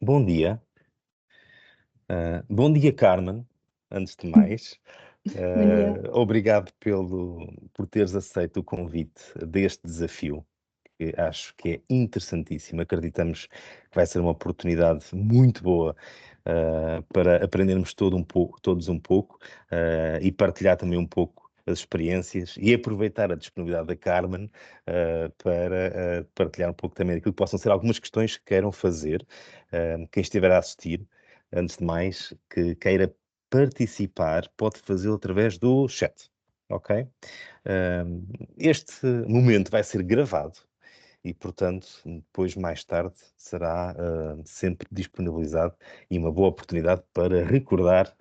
Bom dia. Bom dia, Carmen, antes de mais. Bom dia. Obrigado por teres aceito o convite deste desafio, que acho que é interessantíssimo. Acreditamos que vai ser uma oportunidade muito boa, para aprendermos todos um pouco, e partilhar também um pouco as experiências e aproveitar a disponibilidade da Carmen, para partilhar um pouco também daquilo que possam ser algumas questões que queiram fazer. Quem estiver a assistir, antes de mais, que queira participar, pode fazê-lo através do chat, ok? Este momento vai ser gravado e, portanto, depois, mais tarde, será sempre disponibilizado e uma boa oportunidade para recordar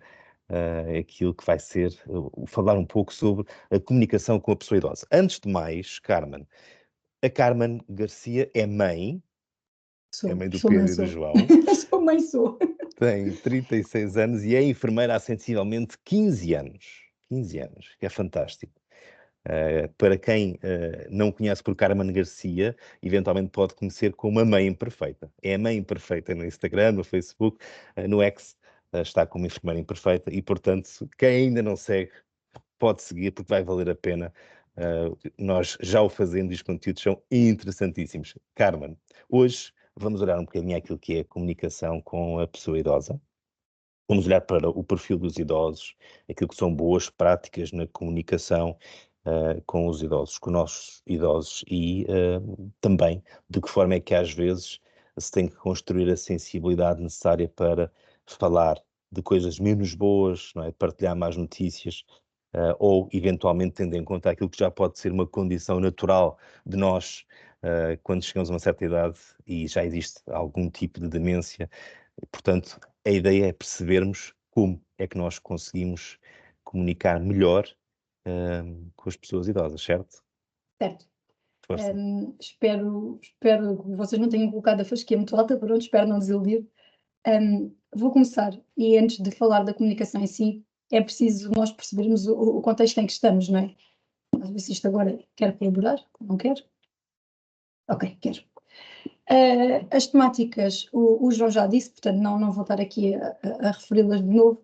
aquilo que vai ser, falar um pouco sobre a comunicação com a pessoa idosa. Antes de mais, Carmen, a Carmen Garcia é mãe do Sou mãe, Pedro e do sou. João, Sou mãe, sou. tem 36 anos e é enfermeira há sensivelmente 15 anos. 15 anos, que é fantástico. Para quem não conhece por Carmen Garcia, eventualmente pode conhecer como a Mãe Imperfeita. É a Mãe Imperfeita no Instagram, no Facebook, no X, está como enfermeira imperfeita e, portanto, quem ainda não segue, pode seguir porque vai valer a pena. Nós já o fazemos e os conteúdos são interessantíssimos. Carmen, hoje vamos olhar um bocadinho àquilo que é a comunicação com a pessoa idosa. Vamos olhar para o perfil dos idosos, aquilo que são boas práticas na comunicação com os idosos, com nossos idosos e também de que forma é que às vezes se tem que construir a sensibilidade necessária para falar de coisas menos boas, não é? Partilhar más notícias, ou eventualmente tendo em conta aquilo que já pode ser uma condição natural de nós quando chegamos a uma certa idade e já existe algum tipo de demência. Portanto, a ideia é percebermos como é que nós conseguimos comunicar melhor com as pessoas idosas, certo? Certo. Força. Espero que vocês não tenham colocado a fasquia muito alta, pronto, espero não desiludir. Vou começar, e antes de falar da comunicação em si, é preciso nós percebermos o contexto em que estamos, não é? Às vezes isto agora quer colaborar, não quer? Ok, quero. As temáticas, o João já disse, portanto não vou estar aqui a referi-las de novo.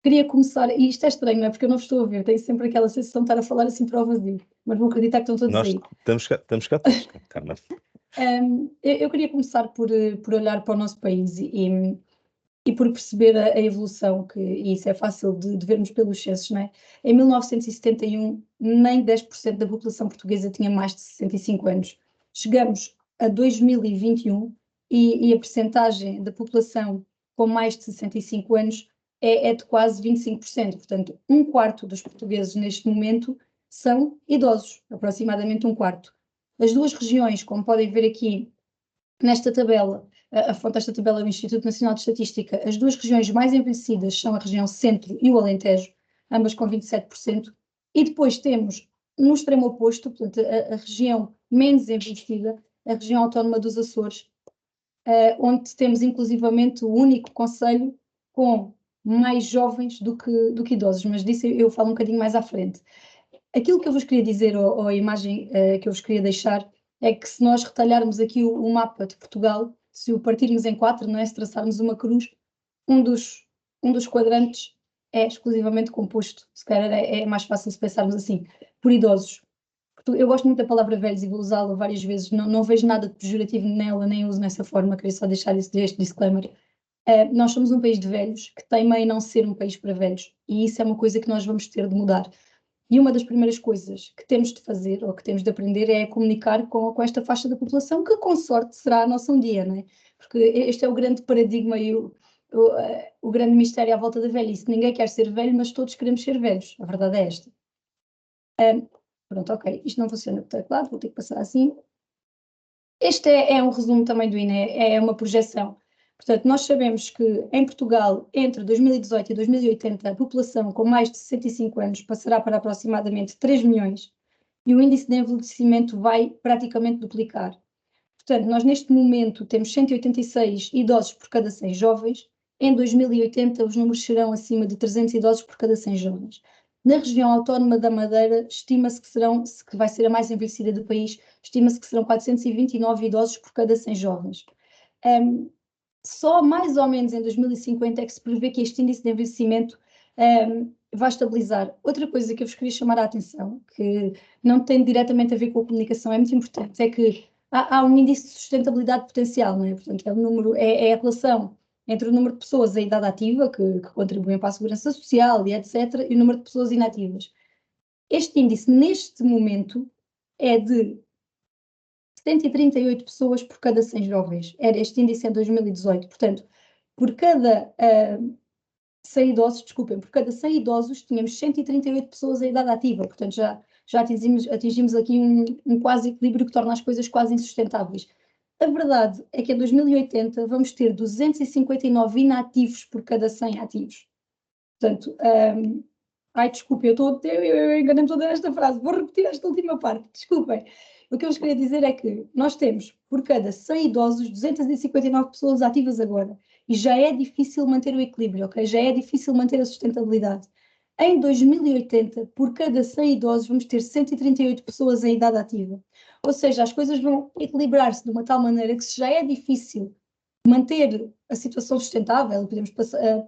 Queria começar, e isto é estranho, não é? Porque eu não vos estou a ver, tenho sempre aquela sensação de estar a falar assim para o vazio, mas vou acreditar que estão todos Nós aí. estamos cá todos, Carmen. Eu queria começar por olhar para o nosso país e por perceber a evolução, e isso é fácil de vermos pelos censos, não é? Em 1971, nem 10% da população portuguesa tinha mais de 65 anos. Chegamos a 2021 e a percentagem da população com mais de 65 anos é de quase 25%. Portanto, um quarto dos portugueses neste momento são idosos, aproximadamente um quarto. As duas regiões, como podem ver aqui nesta tabela, a fonte desta tabela é o Instituto Nacional de Estatística, as duas regiões mais envelhecidas são a região Centro e o Alentejo, ambas com 27%, e depois temos, no extremo oposto, portanto, a região menos envelhecida, a região autónoma dos Açores, onde temos inclusivamente o único concelho com mais jovens do que idosos, mas disso eu falo um bocadinho mais à frente. Aquilo que eu vos queria dizer, ou a imagem que eu vos queria deixar, é que se nós retalharmos aqui o mapa de Portugal, se o partirmos em quatro, não é? Se traçarmos uma cruz, um dos, um dos quadrantes é exclusivamente composto, se calhar é mais fácil se pensarmos assim, por idosos. Eu gosto muito da palavra velhos e vou usá-la várias vezes, não vejo nada de pejorativo nela, nem uso nessa forma, queria só deixar este disclaimer. Nós somos um país de velhos que teima em não ser um país para velhos, e isso é uma coisa que nós vamos ter de mudar. E uma das primeiras coisas que temos de fazer, ou que temos de aprender, é comunicar com esta faixa da população, que com sorte será a nossa um dia, não é? Porque este é o grande paradigma e o grande mistério à volta da velhice. Ninguém quer ser velho, mas todos queremos ser velhos. A verdade é esta. Pronto, ok, isto não funciona por teclado, vou ter que passar assim. Este é um resumo também do INE, é uma projeção. Portanto, nós sabemos que em Portugal, entre 2018 e 2080, a população com mais de 65 anos passará para aproximadamente 3 milhões e o índice de envelhecimento vai praticamente duplicar. Portanto, nós neste momento temos 186 idosos por cada 100 jovens. Em 2080, os números serão acima de 300 idosos por cada 100 jovens. Na região autónoma da Madeira, estima-se que vai ser a mais envelhecida do país, estima-se que serão 429 idosos por cada 100 jovens. Só mais ou menos em 2050 é que se prevê que este índice de envelhecimento vai estabilizar. Outra coisa que eu vos queria chamar a atenção, que não tem diretamente a ver com a comunicação, é muito importante, é que há um índice de sustentabilidade potencial, não é? Portanto, é, o número, é a relação entre o número de pessoas em idade ativa, que contribuem para a segurança social e etc., e o número de pessoas inativas. Este índice, neste momento, é de 138 pessoas por cada 100 jovens. Era este índice em 2018. Portanto, por cada 100 idosos, desculpem, por cada 100 idosos tínhamos 138 pessoas em idade ativa. Portanto, já atingimos aqui um quase equilíbrio que torna as coisas quase insustentáveis. A verdade é que em 2080 vamos ter 259 inativos por cada 100 ativos. Portanto, ai, desculpe, eu enganei-me toda esta frase, vou repetir esta última parte, desculpem. O que eu vos queria dizer é que nós temos, por cada 100 idosos, 259 pessoas ativas agora, e já é difícil manter o equilíbrio, ok? Já é difícil manter a sustentabilidade. Em 2080, por cada 100 idosos, vamos ter 138 pessoas em idade ativa. Ou seja, as coisas vão equilibrar-se de uma tal maneira que, se já é difícil manter a situação sustentável, podemos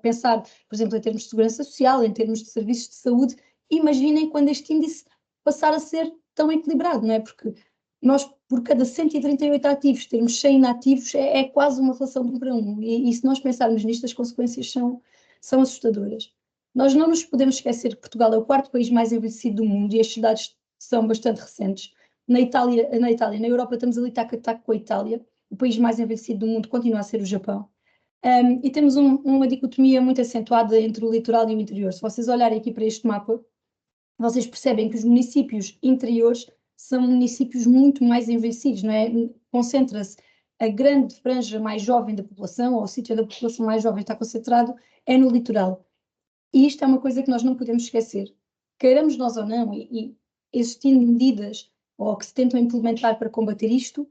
pensar, por exemplo, em termos de segurança social, em termos de serviços de saúde, imaginem quando este índice passar a ser tão equilibrado, não é? Porque nós, por cada 138 ativos, termos 100 inativos, é quase uma relação de 1 para 1. E se nós pensarmos nisto, as consequências são assustadoras. Nós não nos podemos esquecer que Portugal é o quarto país mais envelhecido do mundo e estes dados são bastante recentes. Na Itália, na Europa, estamos ali taco a taco com a Itália. O país mais envelhecido do mundo continua a ser o Japão. E temos uma dicotomia muito acentuada entre o litoral e o interior. Se vocês olharem aqui para este mapa, vocês percebem que os municípios interiores são municípios muito mais envelhecidos, não é? Concentra-se a grande franja mais jovem da população, ou o sítio da população mais jovem está concentrado, é no litoral. E isto é uma coisa que nós não podemos esquecer. Queiramos nós ou não, e existindo medidas ou que se tentam implementar para combater isto,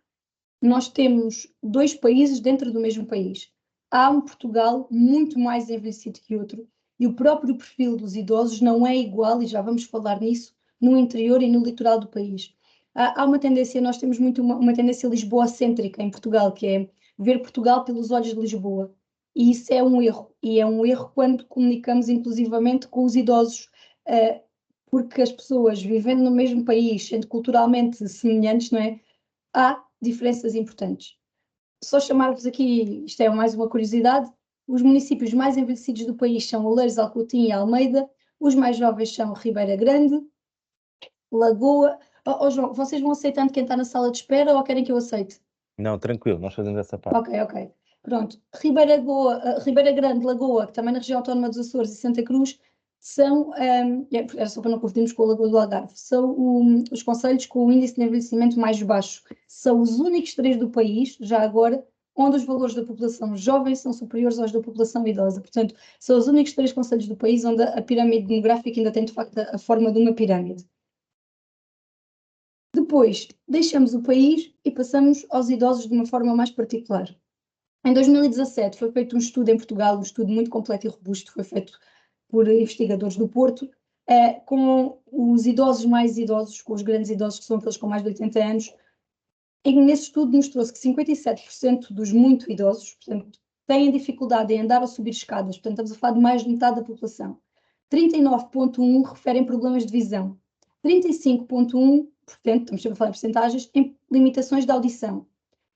nós temos dois países dentro do mesmo país. Há um Portugal muito mais envelhecido que outro, e o próprio perfil dos idosos não é igual, e já vamos falar nisso, no interior e no litoral do país. Há uma tendência, nós temos muito uma tendência lisboa-cêntrica em Portugal, que é ver Portugal pelos olhos de Lisboa. E isso é um erro, e é um erro quando comunicamos inclusivamente com os idosos, porque as pessoas vivendo no mesmo país, sendo culturalmente semelhantes, não é? Há diferenças importantes. Só chamar-vos aqui, isto é mais uma curiosidade, os municípios mais envelhecidos do país são Oleiros, Alcotim e Almeida, os mais jovens são Ribeira Grande, Lagoa. João, vocês vão aceitando quem está na sala de espera ou querem que eu aceite? Não, tranquilo, nós fazemos essa parte. Ok. Pronto. Ribeira Grande, Lagoa, que também na região autónoma dos Açores e Santa Cruz, são, era só para não confundirmos com a Lagoa do Algarve, são os concelhos com o índice de envelhecimento mais baixo. São os únicos 3 do país, já agora, onde os valores da população jovem são superiores aos da população idosa. Portanto, são os únicos 3 concelhos do país onde a pirâmide demográfica ainda tem, de facto, a forma de uma pirâmide. Depois, deixamos o país e passamos aos idosos de uma forma mais particular. Em 2017 foi feito um estudo em Portugal, um estudo muito completo e robusto, foi feito por investigadores do Porto, com os idosos mais idosos, com os grandes idosos, que são aqueles com mais de 80 anos, e nesse estudo mostrou-se que 57% dos muito idosos, portanto, têm dificuldade em andar ou subir escadas, portanto, estamos a falar de mais de metade da população. 39,1% referem problemas de visão. 35,1%, estamos sempre a falar em percentagens, em limitações de audição.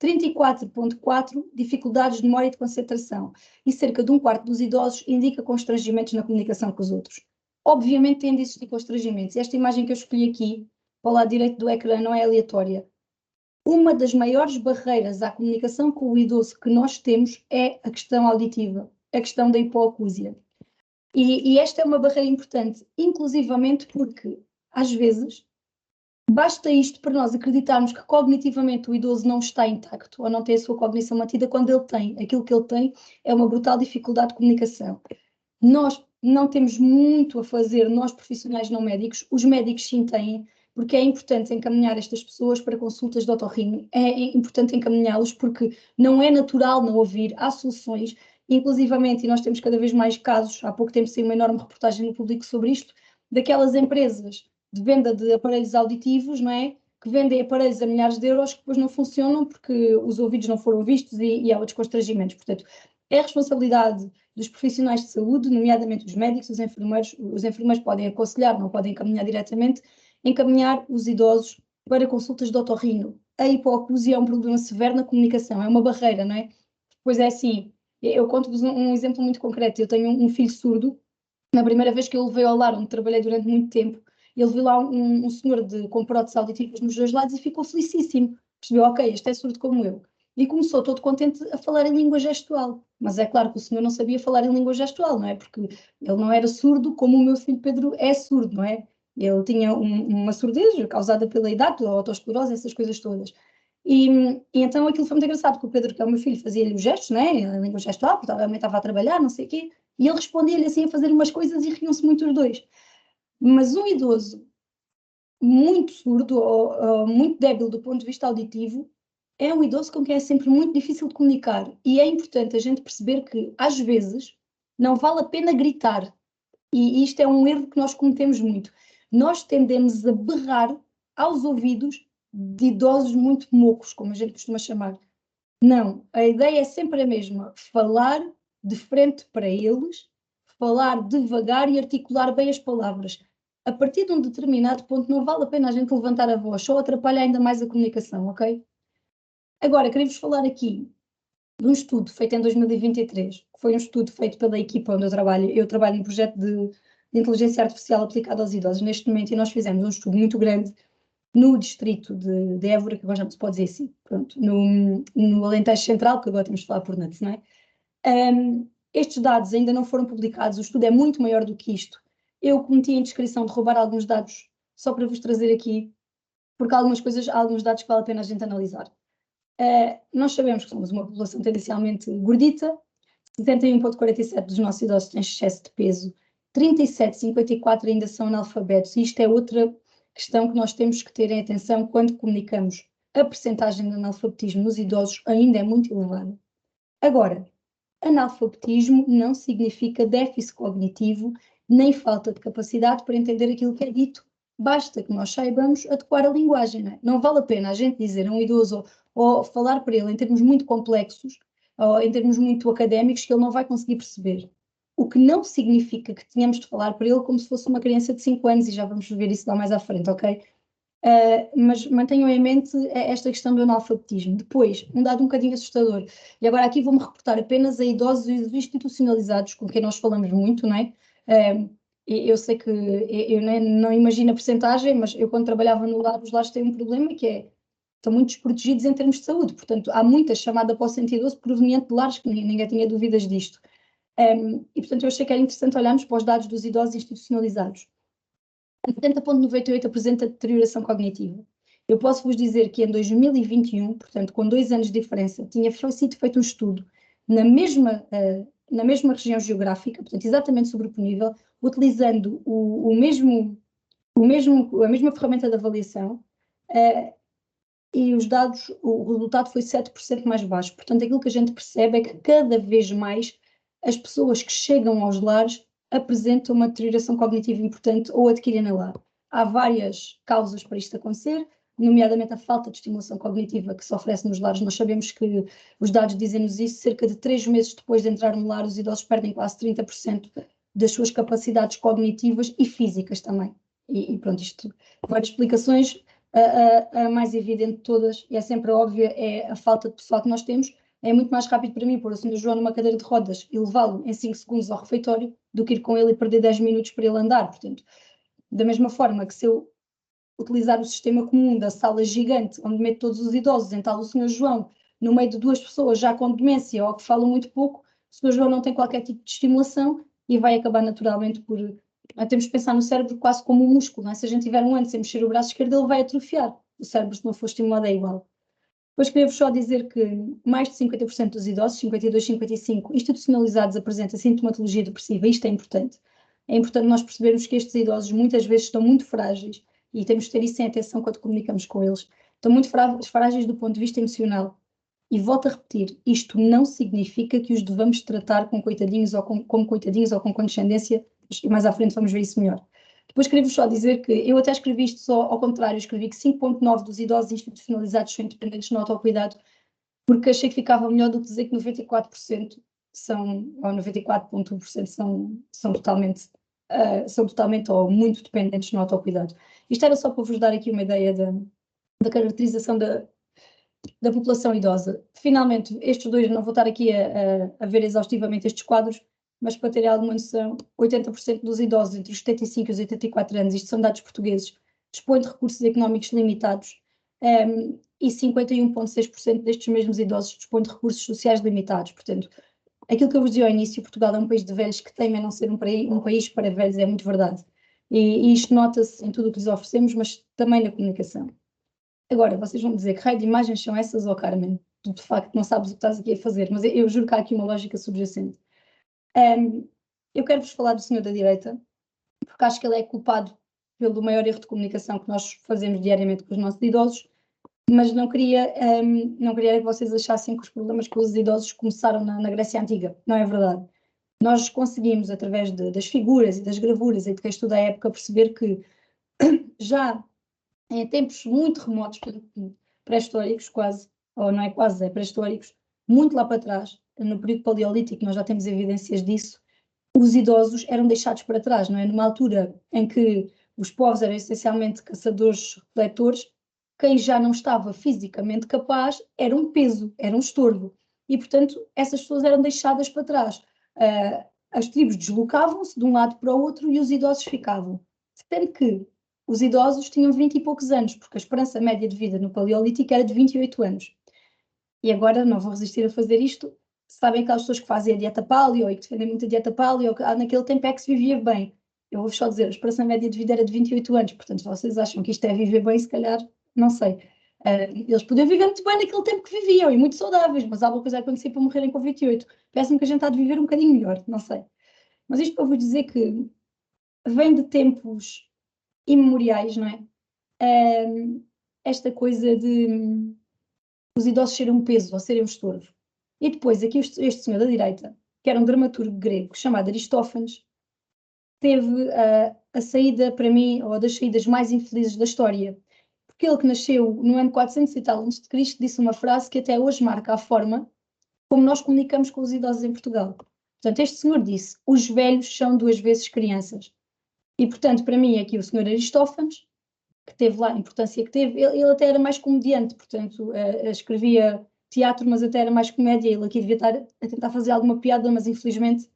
34,4% dificuldades de memória e de concentração, e cerca de um quarto dos idosos indica constrangimentos na comunicação com os outros. Obviamente têm de existir constrangimentos. Esta imagem que eu escolhi aqui, para o lado direito do ecrã, não é aleatória. Uma das maiores barreiras à comunicação com o idoso que nós temos é a questão auditiva, a questão da hipoacúsia. E esta é uma barreira importante, inclusivamente porque, às vezes, basta isto para nós acreditarmos que cognitivamente o idoso não está intacto ou não tem a sua cognição mantida quando ele tem. Aquilo que ele tem é uma brutal dificuldade de comunicação. Nós não temos muito a fazer, nós profissionais não médicos, os médicos sim têm, porque é importante encaminhar estas pessoas para consultas de otorrino, é importante encaminhá-los porque não é natural não ouvir, há soluções, inclusivamente, e nós temos cada vez mais casos, há pouco tempo saiu uma enorme reportagem no Público sobre isto, daquelas empresas de venda de aparelhos auditivos, não é? que vendem aparelhos a milhares de euros que depois não funcionam porque os ouvidos não foram vistos e há outros constrangimentos. Portanto, é responsabilidade dos profissionais de saúde, nomeadamente os médicos, os enfermeiros podem aconselhar, não podem encaminhar diretamente, encaminhar os idosos para consultas de otorrino. A hipoacusia é um problema severo na comunicação, é uma barreira, não é? Pois é assim, eu conto-vos um exemplo muito concreto. Eu tenho um filho surdo. Na primeira vez que eu o levei ao lar, onde trabalhei durante muito tempo, ele viu lá um senhor com próteses auditivas nos dois lados e ficou felicíssimo. Percebeu, ok, este é surdo como eu. E começou todo contente a falar em língua gestual. Mas é claro que o senhor não sabia falar em língua gestual, não é? Porque ele não era surdo como o meu filho Pedro é surdo, não é? Ele tinha uma surdez causada pela idade, a autoesclerose, essas coisas todas. E então aquilo foi muito engraçado, porque o Pedro, que é o meu filho, fazia-lhe os gestos, né? A língua gestual, porque provavelmente estava a trabalhar, não sei o quê, e ele respondia-lhe assim a fazer umas coisas e riam-se muito os dois. Mas um idoso muito surdo ou muito débil do ponto de vista auditivo é um idoso com quem é sempre muito difícil de comunicar. E é importante a gente perceber que, às vezes, não vale a pena gritar. E isto é um erro que nós cometemos muito. Nós tendemos a berrar aos ouvidos de idosos muito mocos, como a gente costuma chamar. Não, a ideia é sempre a mesma: falar de frente para eles, falar devagar e articular bem as palavras. A partir de um determinado ponto, não vale a pena a gente levantar a voz, só atrapalha ainda mais a comunicação, ok? Agora, queria-vos falar aqui de um estudo feito em 2023, que foi um estudo feito pela equipa onde eu trabalho. Eu trabalho num projeto de inteligência artificial aplicada aos idosos neste momento, e nós fizemos um estudo muito grande no distrito de Évora, que agora já não se pode dizer assim, pronto, no Alentejo Central, que agora temos de falar por Nantes, não é? Estes dados ainda não foram publicados, o estudo é muito maior do que isto. Eu cometi a indiscrição de roubar alguns dados só para vos trazer aqui, porque há alguns dados que vale a pena a gente analisar. Nós sabemos que somos uma população tendencialmente gordita, 71,47% dos nossos idosos têm excesso de peso, 37,54% ainda são analfabetos, e isto é outra questão que nós temos que ter em atenção quando comunicamos. A percentagem de analfabetismo nos idosos ainda é muito elevada. Agora, analfabetismo não significa déficit cognitivo, nem falta de capacidade para entender aquilo que é dito. Basta que nós saibamos adequar a linguagem. Não vale a pena a gente dizer a um idoso ou falar para ele em termos muito complexos ou em termos muito académicos que ele não vai conseguir perceber. O que não significa que tenhamos de falar para ele como se fosse uma criança de 5 anos, e já vamos ver isso lá mais à frente, ok? Mas mantenham em mente esta questão do analfabetismo. Depois, um dado um bocadinho assustador, e agora aqui vou-me reportar apenas a idosos institucionalizados, com quem nós falamos muito, não é? Eu sei que eu não imagino a percentagem, mas eu quando trabalhava no lar, os lares têm um problema que é, estão muito desprotegidos em termos de saúde, portanto há muita chamada para o 112 proveniente de lares que ninguém tinha dúvidas disto. E portanto eu achei que era interessante olharmos para os dados dos idosos institucionalizados. 70,98 apresenta deterioração cognitiva. Eu posso vos dizer que em 2021, portanto com 2 anos de diferença, tinha sido feito um estudo na mesma região geográfica, portanto exatamente sobreponível, utilizando a mesma ferramenta de avaliação, e os dados, o resultado foi 7% mais baixo. Portanto, aquilo que a gente percebe é que cada vez mais as pessoas que chegam aos lares apresentam uma deterioração cognitiva importante ou adquirem na lar. Há várias causas para isto acontecer, nomeadamente a falta de estimulação cognitiva que se oferece nos lares. Nós sabemos que os dados dizem-nos isso: cerca de 3 meses depois de entrar no lar, os idosos perdem quase 30% das suas capacidades cognitivas e físicas também. E pronto, isto, várias explicações. A mais evidente de todas, e é sempre óbvia, é a falta de pessoal que nós temos. É muito mais rápido para mim pôr o Sr. João numa cadeira de rodas e levá-lo em 5 segundos ao refeitório do que ir com ele e perder 10 minutos para ele andar. Portanto, da mesma forma que se eu utilizar o sistema comum da sala gigante, onde meto todos os idosos, entalo o Sr. João no meio de 2 pessoas já com demência ou que falam muito pouco, o Sr. João não tem qualquer tipo de estimulação e vai acabar naturalmente por... Temos que pensar no cérebro quase como um músculo, não é? Se a gente tiver um ano sem mexer o braço esquerdo, ele vai atrofiar. O cérebro, se não for estimulado, é igual. Depois queria-vos só dizer que mais de 50% dos idosos, 52, 55, institucionalizados, apresentam sintomatologia depressiva. Isto é importante. É importante nós percebermos que estes idosos muitas vezes estão muito frágeis e temos de ter isso em atenção quando comunicamos com eles. Estão muito frágeis do ponto de vista emocional. E volto a repetir, isto não significa que os devamos tratar como coitadinhos ou com condescendência, e mais à frente vamos ver isso melhor. Depois queria-vos só dizer que eu até escrevi isto só ao contrário, escrevi que 5,9% dos idosos institucionalizados são independentes no autocuidado, porque achei que ficava melhor do que dizer que 94% são, ou 94,1% são totalmente ou muito dependentes no autocuidado. Isto era só para vos dar aqui uma ideia da caracterização da população idosa. Finalmente, estes dois, não vou estar aqui a ver exaustivamente estes quadros, mas para terem alguma noção, 80% dos idosos entre os 75 e os 84 anos, isto são dados portugueses, dispõem de recursos económicos limitados, e 51,6% destes mesmos idosos dispõem de recursos sociais limitados. Portanto, aquilo que eu vos dizia ao início, Portugal é um país de velhos que teme a não ser um país para velhos, é muito verdade. E isto nota-se em tudo o que lhes oferecemos, mas também na comunicação. Agora, vocês vão dizer que raio de imagens são essas, ó Carmen? Tu, de facto, não sabes o que estás aqui a fazer, mas eu juro que há aqui uma lógica subjacente. Eu quero-vos falar do senhor da direita, porque acho que ele é culpado pelo maior erro de comunicação que nós fazemos diariamente com os nossos idosos, mas não queria que vocês achassem que os problemas com os idosos começaram na Grécia Antiga. Não é verdade. Nós conseguimos, através das figuras e das gravuras e de quem estuda a época, perceber que já em tempos muito remotos, pré-históricos quase, ou não é quase, é pré-históricos, muito lá para trás, no período paleolítico, nós já temos evidências disso, os idosos eram deixados para trás, não é? Numa altura em que os povos eram essencialmente caçadores-coletores, quem já não estava fisicamente capaz era um peso, era um estorvo. E, portanto, essas pessoas eram deixadas para trás. As tribos deslocavam-se de um lado para o outro e os idosos ficavam. Sendo que os idosos tinham 20 e poucos anos, porque a esperança média de vida no Paleolítico era de 28 anos. E agora, não vou resistir a fazer isto, sabem aquelas pessoas que fazem a dieta paleo e que defendem muito a dieta paleo, naquele tempo é que se vivia bem. Eu vou-vos só dizer, a esperança média de vida era de 28 anos, portanto, se vocês acham que isto é viver bem, se calhar, não sei. Eles podiam viver muito bem naquele tempo que viviam e muito saudáveis, mas alguma coisa acontecia para morrerem com 28. Parece-me que a gente há de viver um bocadinho melhor, não sei. Mas isto para vos dizer que vem de tempos imemoriais, não é? Esta coisa de os idosos serem um peso ou serem um estorvo. E depois, aqui este senhor da direita, que era um dramaturgo grego chamado Aristófanes, teve a saída, para mim, ou das saídas mais infelizes da história. Porque ele que nasceu no ano 400 e tal antes de Cristo disse uma frase que até hoje marca a forma como nós comunicamos com os idosos em Portugal. Portanto, este senhor disse, os velhos são duas vezes crianças. E, portanto, para mim, aqui o senhor Aristófanes, que teve lá a importância que teve, ele até era mais comediante, portanto, escrevia teatro, mas até era mais comédia, ele aqui devia estar a tentar fazer alguma piada, mas infelizmente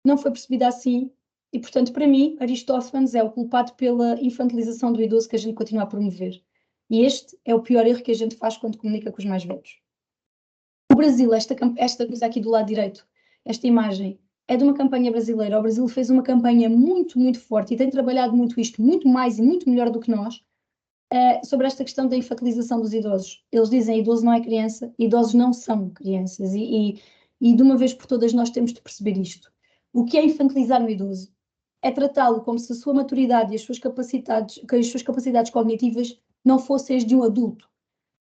não foi percebida assim, e portanto, para mim, Aristófanes é o culpado pela infantilização do idoso que a gente continua a promover. E este é o pior erro que a gente faz quando comunica com os mais velhos. O Brasil, esta coisa aqui do lado direito, esta imagem, é de uma campanha brasileira. O Brasil fez uma campanha muito, muito forte e tem trabalhado muito isto, muito mais e muito melhor do que nós, sobre esta questão da infantilização dos idosos. Eles dizem idoso não é criança, idosos não são crianças e de uma vez por todas nós temos de perceber isto. O que é infantilizar um idoso? É tratá-lo como se a sua maturidade e as suas capacidades cognitivas não fossem as de um adulto.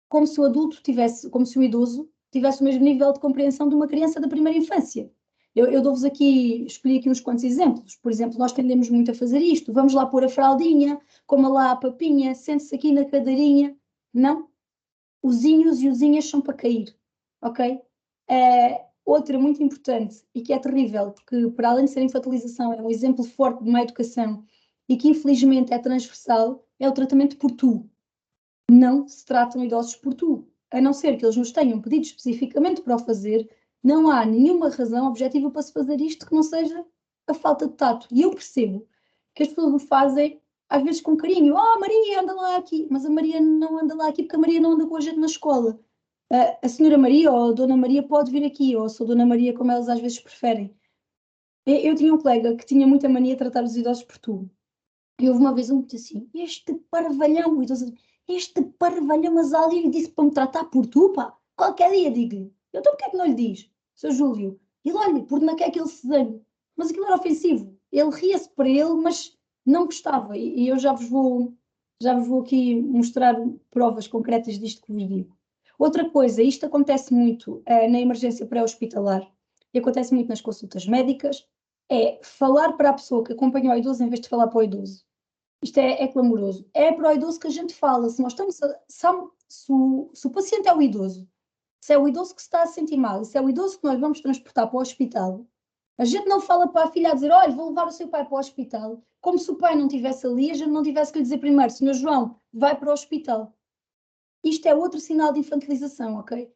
Como se o idoso tivesse o mesmo nível de compreensão de uma criança da primeira infância. Eu dou-vos aqui, escolhi aqui uns quantos exemplos. Por exemplo, nós tendemos muito a fazer isto. Vamos lá pôr a fraldinha, coma lá a papinha, sente-se aqui na cadeirinha. Não. Osinhos e osinhas são para cair, ok? Outra muito importante e que é terrível, porque para além de ser infantilização, é um exemplo forte de má educação e que infelizmente é transversal, é o tratamento por tu. Não se tratam idosos por tu. A não ser que eles nos tenham pedido especificamente para o fazer, não há nenhuma razão objetiva para se fazer isto que não seja a falta de tato. E eu percebo que as pessoas o fazem, às vezes com carinho. Ah, Maria, anda lá aqui. Mas a Maria não anda lá aqui porque a Maria não anda com a gente na escola. A senhora Maria ou a dona Maria pode vir aqui, ou a sua dona Maria, como elas às vezes preferem. Eu tinha um colega que tinha muita mania de tratar os idosos por tu. E houve uma vez um que disse assim, este parvalhão, o idoso, este parvalhão Azalio disse para me tratar por tu, pá. Qualquer dia digo-lhe. Então porquê é que não lhe diz, Sr. Júlio? E olha, por não quer que ele se zangue. Mas aquilo era ofensivo. Ele ria-se para ele, mas não gostava. E eu já vos vou aqui mostrar provas concretas disto que vos digo. Outra coisa, isto acontece muito na emergência pré-hospitalar e acontece muito nas consultas médicas, é falar para a pessoa que acompanha o idoso em vez de falar para o idoso. Isto é clamoroso. É para o idoso que a gente fala. Se nós estamos se o paciente é o idoso, se é o idoso que se está a sentir mal, se é o idoso que nós vamos transportar para o hospital, a gente não fala para a filha a dizer, olha, vou levar o seu pai para o hospital, como se o pai não estivesse ali, a gente não tivesse que lhe dizer primeiro, senhor João, vai para o hospital. Isto é outro sinal de infantilização, ok?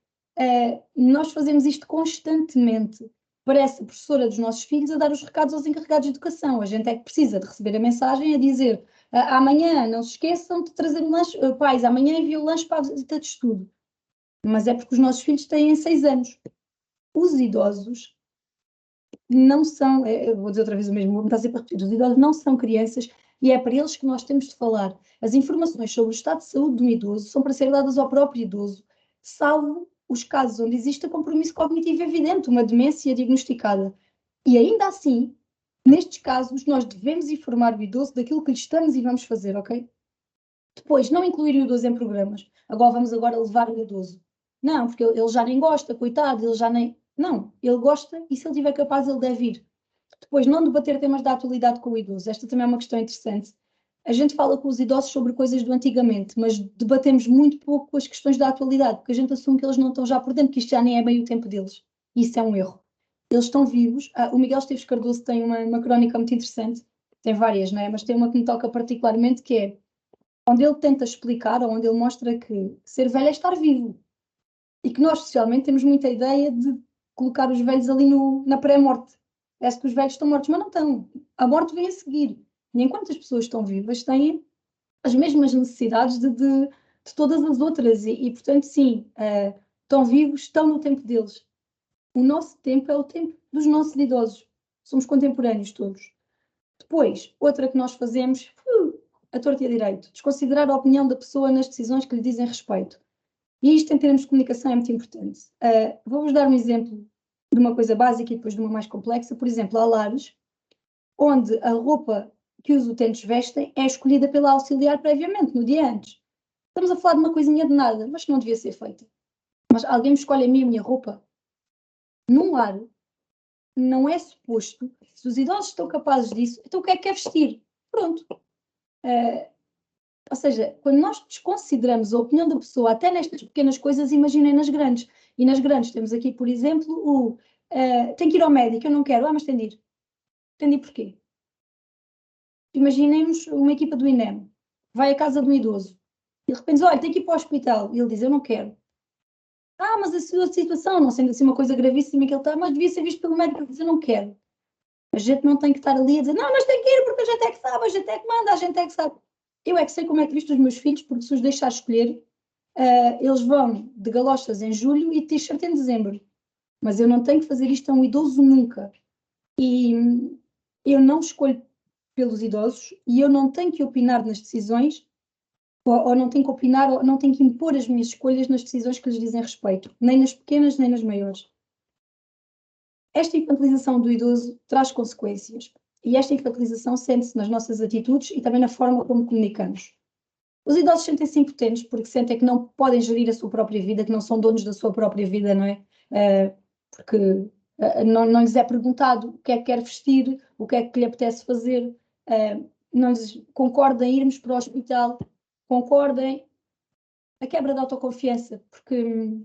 Nós fazemos isto constantemente. Parece a professora dos nossos filhos a dar os recados aos encarregados de educação. A gente é que precisa de receber a mensagem a dizer amanhã não se esqueçam de trazer o lanche, pais, amanhã envio o lanche para a visita de estudo. Mas é porque os nossos filhos têm 6 anos. Os idosos não são, eu vou dizer outra vez o mesmo, vou estar sempre a repetir, os idosos não são crianças e é para eles que nós temos de falar. As informações sobre o estado de saúde de um idoso são para ser dadas ao próprio idoso, salvo os casos onde existe compromisso cognitivo evidente, uma demência diagnosticada. E ainda assim, nestes casos, nós devemos informar o idoso daquilo que lhe estamos e vamos fazer, ok? Depois, não incluir o idoso em programas. Vamos agora levar o idoso. Não, porque ele já nem gosta, coitado, ele já nem... Não, ele gosta e se ele tiver capaz, ele deve ir. Depois, não debater temas da atualidade com o idoso. Esta também é uma questão interessante. A gente fala com os idosos sobre coisas do antigamente, mas debatemos muito pouco as questões da atualidade, porque a gente assume que eles não estão já por dentro, que isto já nem é bem o tempo deles. Isso é um erro. Eles estão vivos. O Miguel Esteves Cardoso tem uma crónica muito interessante, tem várias, não é? Mas tem uma que me toca particularmente, que é onde ele tenta explicar, ou onde ele mostra que ser velho é estar vivo. E que nós, socialmente, temos muita ideia de colocar os velhos ali na pré-morte. Parece que os velhos estão mortos, mas não estão. A morte vem a seguir. E enquanto as pessoas estão vivas, têm as mesmas necessidades de todas as outras. Portanto, sim, estão vivos, estão no tempo deles. O nosso tempo é o tempo dos nossos idosos. Somos contemporâneos todos. Depois, outra que nós fazemos, a torta e a direito, desconsiderar a opinião da pessoa nas decisões que lhe dizem respeito. E isto, em termos de comunicação, é muito importante. Vou-vos dar um exemplo de uma coisa básica e depois de uma mais complexa. Por exemplo, há lares onde a roupa que os utentes vestem é escolhida pela auxiliar previamente, no dia antes. Estamos a falar de uma coisinha de nada, mas que não devia ser feita. Mas alguém me escolhe a minha roupa? Num lar, não é suposto, se os idosos estão capazes disso, então o que é que é vestir? Pronto. Ou seja, quando nós desconsideramos a opinião da pessoa, até nestas pequenas coisas, imaginem nas grandes. E nas grandes temos aqui, por exemplo, tem que ir ao médico, eu não quero, mas tem de ir. Tem de ir porquê? Imaginemos uma equipa do INEM, vai à casa de um idoso, e de repente, olha, tem que ir para o hospital, e ele diz, eu não quero. Mas a sua situação, não sendo assim uma coisa gravíssima que ele está, mas devia ser visto pelo médico, ele diz, eu não quero. A gente não tem que estar ali a dizer, não, mas tem que ir porque a gente é que sabe, a gente é que manda, a gente é que sabe. Eu é que sei como é que visto os meus filhos, porque se os deixar escolher, eles vão de galochas em julho e de t-shirt em dezembro. Mas eu não tenho que fazer isto a um idoso nunca. E eu não escolho pelos idosos e eu não tenho que opinar nas decisões, ou não tenho que opinar, ou não tenho que impor as minhas escolhas nas decisões que lhes dizem respeito, nem nas pequenas, nem nas maiores. Esta infantilização do idoso traz consequências. E esta infantilização sente-se nas nossas atitudes e também na forma como comunicamos. Os idosos sentem-se impotentes porque sentem que não podem gerir a sua própria vida, que não são donos da sua própria vida, não é? Porque não lhes é perguntado o que é que quer vestir, o que é que lhe apetece fazer, não lhes concordam em irmos para o hospital, concordem a quebra da autoconfiança, porque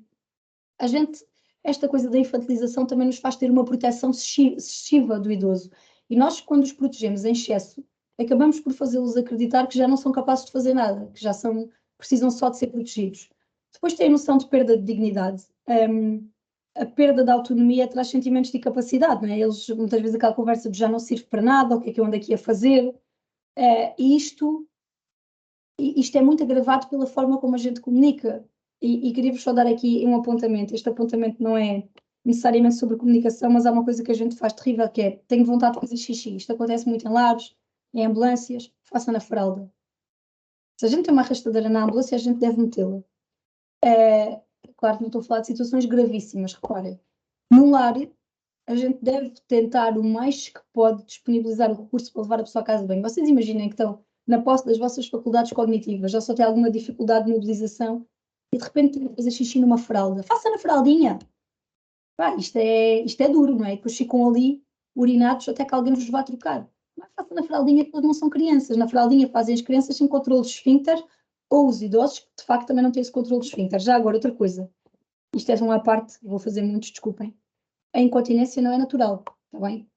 a gente, esta coisa da infantilização também nos faz ter uma proteção excessiva do idoso. E nós, quando os protegemos em excesso, acabamos por fazê-los acreditar que já não são capazes de fazer nada, que já precisam só de ser protegidos. Depois tem a noção de perda de dignidade. A perda da autonomia traz sentimentos de incapacidade, não é? Eles, muitas vezes, aquela conversa de já não serve para nada, o que é que eu ando aqui a fazer? E isto é muito agravado pela forma como a gente comunica. E queria-vos só dar aqui um apontamento. Este apontamento não é necessariamente sobre comunicação, mas há uma coisa que a gente faz terrível, que é, tenho vontade de fazer xixi. Isto acontece muito em lares, em ambulâncias, faça na fralda. Se a gente tem uma arrastadeira na ambulância, a gente deve metê-la. Claro que não estou a falar de situações gravíssimas, reparem. Num lar, a gente deve tentar o mais que pode disponibilizar o recurso para levar a pessoa à casa de banho. Vocês imaginem que estão na posse das vossas faculdades cognitivas, já só tem alguma dificuldade de mobilização e de repente tem que fazer xixi numa fralda. Faça na fraldinha. Isto é duro, não é? Depois ficam ali urinados até que alguém vos vá trocar. Mas faça na fraldinha, que eles não são crianças. Na fraldinha fazem as crianças sem controle de esfíncter, ou os idosos, que de facto também não têm esse controle de esfíncter. Já agora, outra coisa. Isto é uma parte, vou fazer muitos, desculpem. A incontinência não é natural, está bem?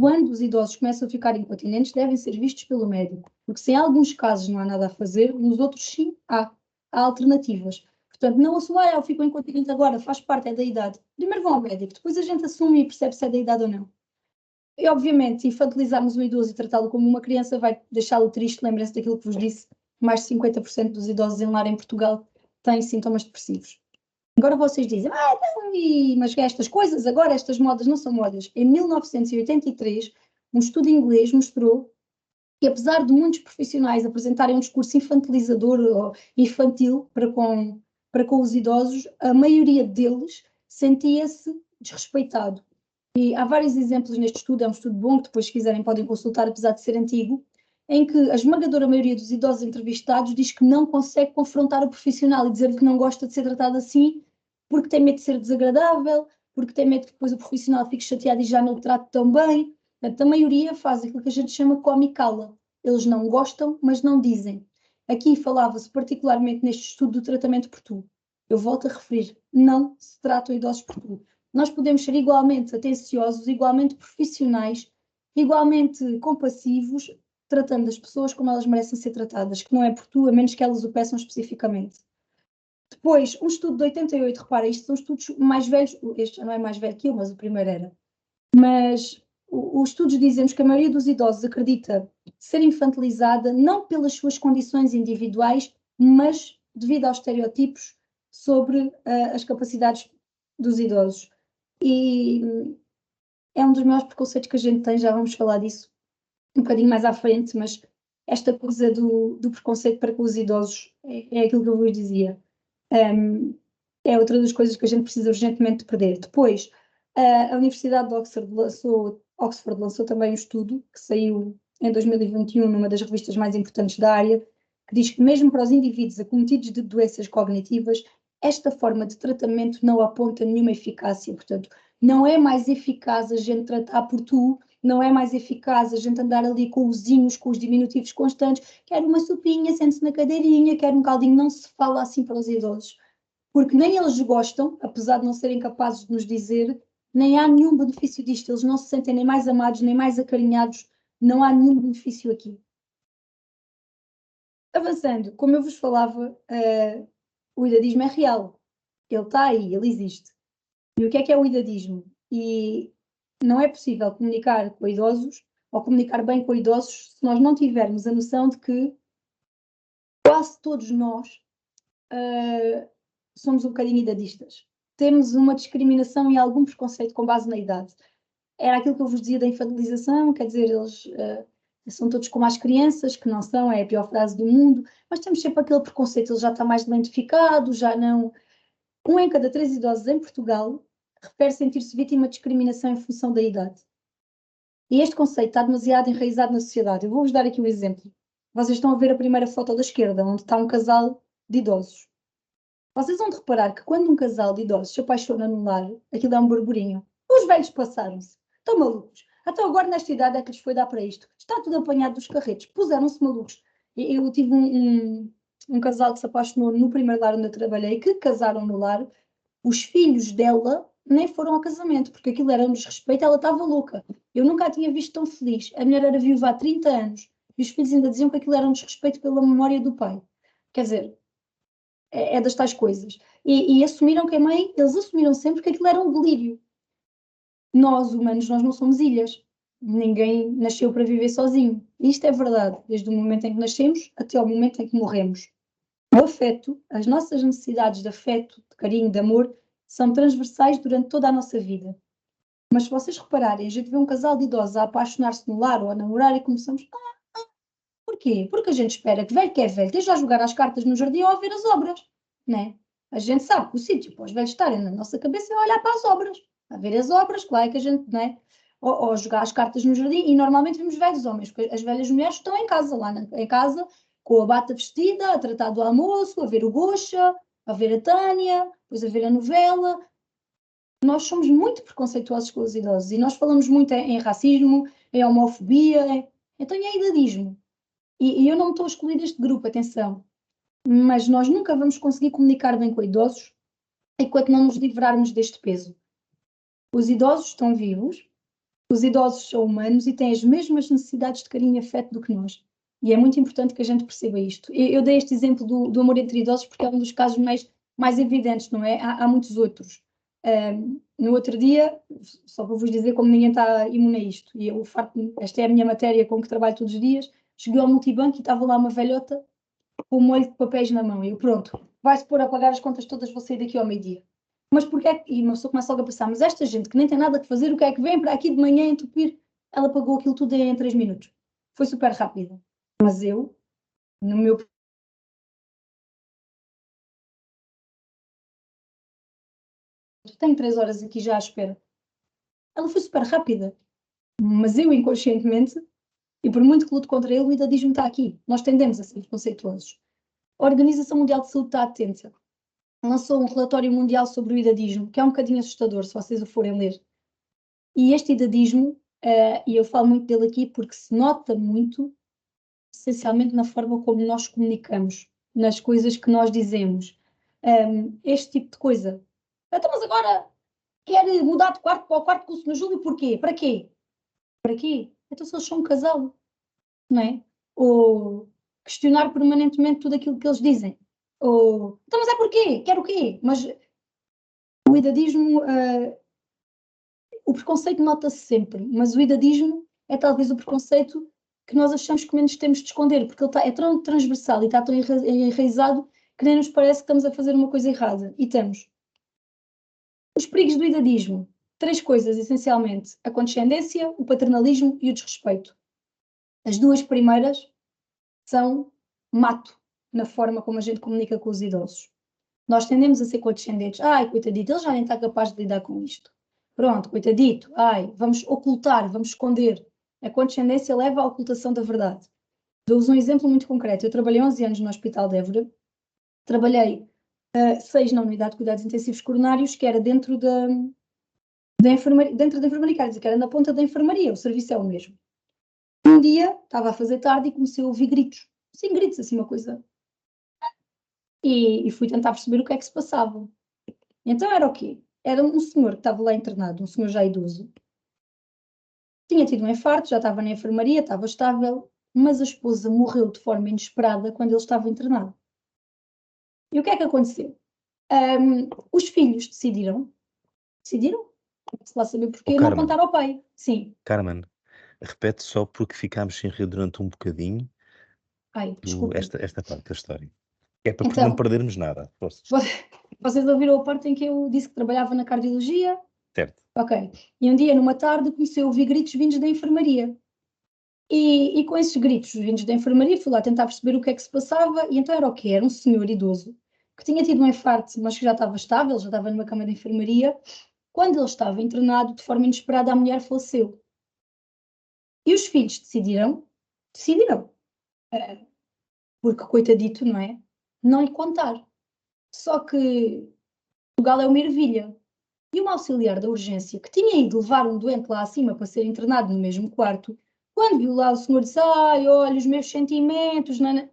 Quando os idosos começam a ficar incontinentes, devem ser vistos pelo médico, porque se em alguns casos não há nada a fazer, nos outros sim há alternativas. Portanto, não assumam, eu fico incontinente agora, faz parte, é da idade. Primeiro vão ao médico, depois a gente assume e percebe se é da idade ou não. E, obviamente, infantilizarmos o idoso e tratá-lo como uma criança vai deixá-lo triste. Lembrem-se daquilo que vos disse, mais de 50% dos idosos em lar em Portugal têm sintomas depressivos. Agora vocês dizem, não, mas estas coisas agora, estas modas não são modas. Em 1983, um estudo inglês mostrou que, apesar de muitos profissionais apresentarem um discurso infantilizador ou infantil para com os idosos, a maioria deles sentia-se desrespeitado. E há vários exemplos neste estudo, é um estudo bom, que depois, se quiserem, podem consultar, apesar de ser antigo, em que a esmagadora maioria dos idosos entrevistados diz que não consegue confrontar o profissional e dizer que não gosta de ser tratado assim, porque tem medo de ser desagradável, porque tem medo que depois o profissional fique chateado e já não o trate tão bem. Portanto, a maioria faz aquilo que a gente chama come-cala. Eles não gostam, mas não dizem. Aqui falava-se particularmente neste estudo do tratamento por tu. Eu volto a referir, não se tratam idosos por tu. Nós podemos ser igualmente atenciosos, igualmente profissionais, igualmente compassivos, tratando as pessoas como elas merecem ser tratadas, que não é por tu, a menos que elas o peçam especificamente. Depois, um estudo de 88, repara, isto são estudos mais velhos, este já não é mais velho que eu, mas o primeiro era. Mas os estudos dizem-nos que a maioria dos idosos acredita ser infantilizada não pelas suas condições individuais, mas devido aos estereótipos sobre as capacidades dos idosos. E é um dos maiores preconceitos que a gente tem, já vamos falar disso um bocadinho mais à frente, mas esta coisa do preconceito para com os idosos é aquilo que eu vos dizia. É outra das coisas que a gente precisa urgentemente perder. Depois, a Universidade de Oxford lançou também um estudo que saiu em 2021 numa das revistas mais importantes da área, que diz que mesmo para os indivíduos acometidos de doenças cognitivas, esta forma de tratamento não aponta nenhuma eficácia. Portanto, não é mais eficaz a gente tratar por tu, não é mais eficaz a gente andar ali com os inhos, com os diminutivos constantes, quer uma sopinha, sente-se na cadeirinha, quer um caldinho, não se fala assim para os idosos. Porque nem eles gostam, apesar de não serem capazes de nos dizer, nem há nenhum benefício disto, eles não se sentem nem mais amados, nem mais acarinhados, não há nenhum benefício aqui. Avançando, como eu vos falava, o idadismo é real, ele está aí, ele existe. E o que é o idadismo? E não é possível comunicar com idosos ou comunicar bem com idosos se nós não tivermos a noção de que quase todos nós somos um bocadinho idadistas. Temos uma discriminação e algum preconceito com base na idade. Era aquilo que eu vos dizia da infantilização, quer dizer, eles são todos como as crianças, que não são, é a pior frase do mundo, mas temos sempre aquele preconceito, ele já está mais identificado, já não... 1 em cada 3 idosos em Portugal refere sentir-se vítima de discriminação em função da idade. E este conceito está demasiado enraizado na sociedade. Eu vou-vos dar aqui um exemplo. Vocês estão a ver a primeira foto da esquerda, onde está um casal de idosos. Vocês vão de reparar que quando um casal de idosos se apaixona no lar, aquilo é um burburinho. Os velhos passaram-se. Estão malucos. Até agora, nesta idade, é que lhes foi dar para isto. Está tudo apanhado dos carretos. Puseram-se malucos. Eu tive um casal que se apaixonou no primeiro lar onde eu trabalhei, que casaram no lar. Os filhos dela nem foram ao casamento, porque aquilo era um desrespeito, ela estava louca. Eu nunca a tinha visto tão feliz. A mulher era viúva há 30 anos e os filhos ainda diziam que aquilo era um desrespeito pela memória do pai. Quer dizer, é das tais coisas. E assumiram que a mãe, eles assumiram sempre que aquilo era um delírio. Nós, humanos, nós não somos ilhas. Ninguém nasceu para viver sozinho. E isto é verdade, desde o momento em que nascemos até ao momento em que morremos. O afeto, as nossas necessidades de afeto, de carinho, de amor, são transversais durante toda a nossa vida. Mas se vocês repararem, a gente vê um casal de idosos a apaixonar-se no lar ou a namorar e começamos... Porquê? Porque a gente espera que é velho, esteja a jogar às cartas no jardim ou a ver as obras, né? A gente sabe que o sítio para os velhos estarem na nossa cabeça é olhar para as obras, a ver as obras, claro que a gente, né? Ou jogar as cartas no jardim, e normalmente vemos velhos homens, porque as velhas mulheres estão em casa, em casa, com a bata vestida, a tratar do almoço, a ver o Gocha, a ver a Tânia, depois a ver a novela. Nós somos muito preconceituosos com os idosos, e nós falamos muito em racismo, em homofobia, Então é idadismo. E eu não me estou a excluir deste grupo, atenção. Mas nós nunca vamos conseguir comunicar bem com idosos enquanto não nos livrarmos deste peso. Os idosos estão vivos, os idosos são humanos e têm as mesmas necessidades de carinho e afeto do que nós. E é muito importante que a gente perceba isto. Eu dei este exemplo do amor entre idosos porque é um dos casos mais evidentes, não é? Há muitos outros. No outro dia, só para vos dizer como ninguém está imune a isto, e eu esta é a minha matéria com que trabalho todos os dias, cheguei ao multibanco e estava lá uma velhota com um molho de papéis na mão. E eu, pronto, vai-se pôr a pagar as contas todas, vou sair daqui ao meio-dia. Mas porquê? E uma pessoa começa logo a pensar, mas esta gente que nem tem nada que fazer, o que é que vem para aqui de manhã entupir? Ela pagou aquilo tudo em 3 minutos. Foi super rápido. Mas eu, no meu... Tenho 3 horas aqui já à espera. Ela foi super rápida. Mas eu, inconscientemente, e por muito que lute contra ele, o idadismo está aqui. Nós tendemos a ser preconceituosos. A Organização Mundial de Saúde está atenta. Lançou um relatório mundial sobre o idadismo, que é um bocadinho assustador, se vocês o forem ler. E este idadismo, e eu falo muito dele aqui porque se nota muito, essencialmente na forma como nós comunicamos, nas coisas que nós dizemos. Este tipo de coisa. Então, mas agora quer mudar de quarto para o quarto com o Sr. Júlio, porquê? Para quê? Para quê? Então, se eles são um casal, não é? Ou questionar permanentemente tudo aquilo que eles dizem. Ou, então, mas é porquê? Quer o quê? Mas o idadismo, o preconceito nota-se sempre, mas o idadismo é talvez o preconceito que nós achamos que menos temos de esconder, porque ele é tão transversal e está tão enraizado que nem nos parece que estamos a fazer uma coisa errada. E estamos. Os perigos do idadismo. 3 coisas, essencialmente. A condescendência, o paternalismo e o desrespeito. As 2 primeiras são mato na forma como a gente comunica com os idosos. Nós tendemos a ser condescendentes. Ai, coitadito, ele já nem está capaz de lidar com isto. Pronto, coitadito. Ai, vamos ocultar, vamos esconder. A condescendência leva à ocultação da verdade. Dou-vos um exemplo muito concreto. Eu trabalhei 11 anos no Hospital de Évora. Trabalhei 6 na unidade de cuidados intensivos coronários, que era dentro da enfermaria, quer dizer, que era na ponta da enfermaria. O serviço é o mesmo. Um dia, estava a fazer tarde e comecei a ouvir gritos. Sim, gritos, assim, uma coisa. E fui tentar perceber o que é que se passava. Então era o quê? Era um senhor que estava lá internado, um senhor já idoso. Tinha tido um infarto, já estava na enfermaria, estava estável, mas a esposa morreu de forma inesperada quando ele estava internado. E o que é que aconteceu? Os filhos decidiram, se lá saber porquê, não contar ao pai. Sim. Carmen, repete só porque ficámos sem rir durante um bocadinho esta parte da história. É para então, não perdermos nada. Vocês ouviram a parte em que eu disse que trabalhava na cardiologia? Certo. Ok. E um dia, numa tarde, comecei a ouvir gritos vindos da enfermaria. E com esses gritos vindos da enfermaria, fui lá tentar perceber o que é que se passava, e então era o quê? Era um senhor idoso que tinha tido um infarto, mas que já estava estável, já estava numa cama de enfermaria. Quando ele estava internado, de forma inesperada, a mulher faleceu. E os filhos decidiram, porque coitadito, não é? Não lhe contar. Só que Portugal é uma ervilha. E uma auxiliar da urgência, que tinha ido levar um doente lá acima para ser internado no mesmo quarto, quando viu lá o senhor, disse: ai, olha, os meus sentimentos, Nana.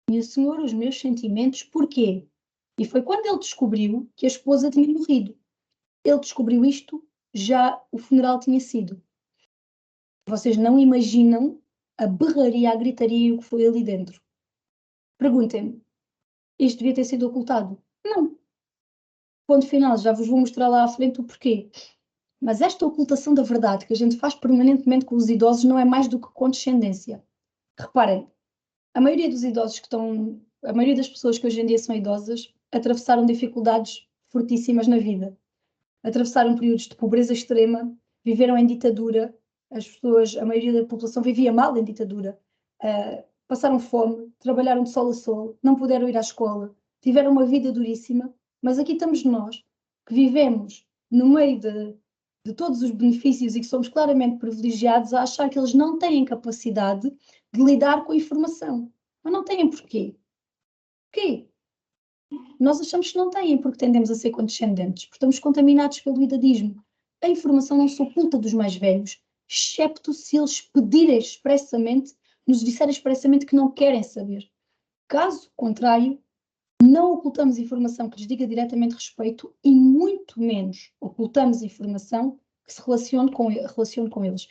E o senhor, os meus sentimentos, porquê? E foi quando ele descobriu que a esposa tinha morrido. Ele descobriu isto, já o funeral tinha sido. Vocês não imaginam a berraria, a gritaria e o que foi ali dentro. Perguntem-me, isto devia ter sido ocultado? Não. Ponto final, já vos vou mostrar lá à frente o porquê. Mas esta ocultação da verdade que a gente faz permanentemente com os idosos não é mais do que condescendência. Reparem, a maioria dos idosos a maioria das pessoas que hoje em dia são idosas, atravessaram dificuldades fortíssimas na vida. Atravessaram períodos de pobreza extrema, viveram em ditadura, a maioria da população vivia mal em ditadura, passaram fome, trabalharam de sol a sol, não puderam ir à escola, tiveram uma vida duríssima, mas aqui estamos nós, que vivemos no meio de todos os benefícios e que somos claramente privilegiados a achar que eles não têm capacidade de lidar com a informação. Mas não têm porquê. Porquê? Nós achamos que não têm, porque tendemos a ser condescendentes, porque estamos contaminados pelo idadismo. A informação não se oculta dos mais velhos, excepto se eles pedirem expressamente, nos disserem expressamente que não querem saber. Caso contrário, não ocultamos informação que lhes diga diretamente respeito e muito menos ocultamos informação que se relacione com eles.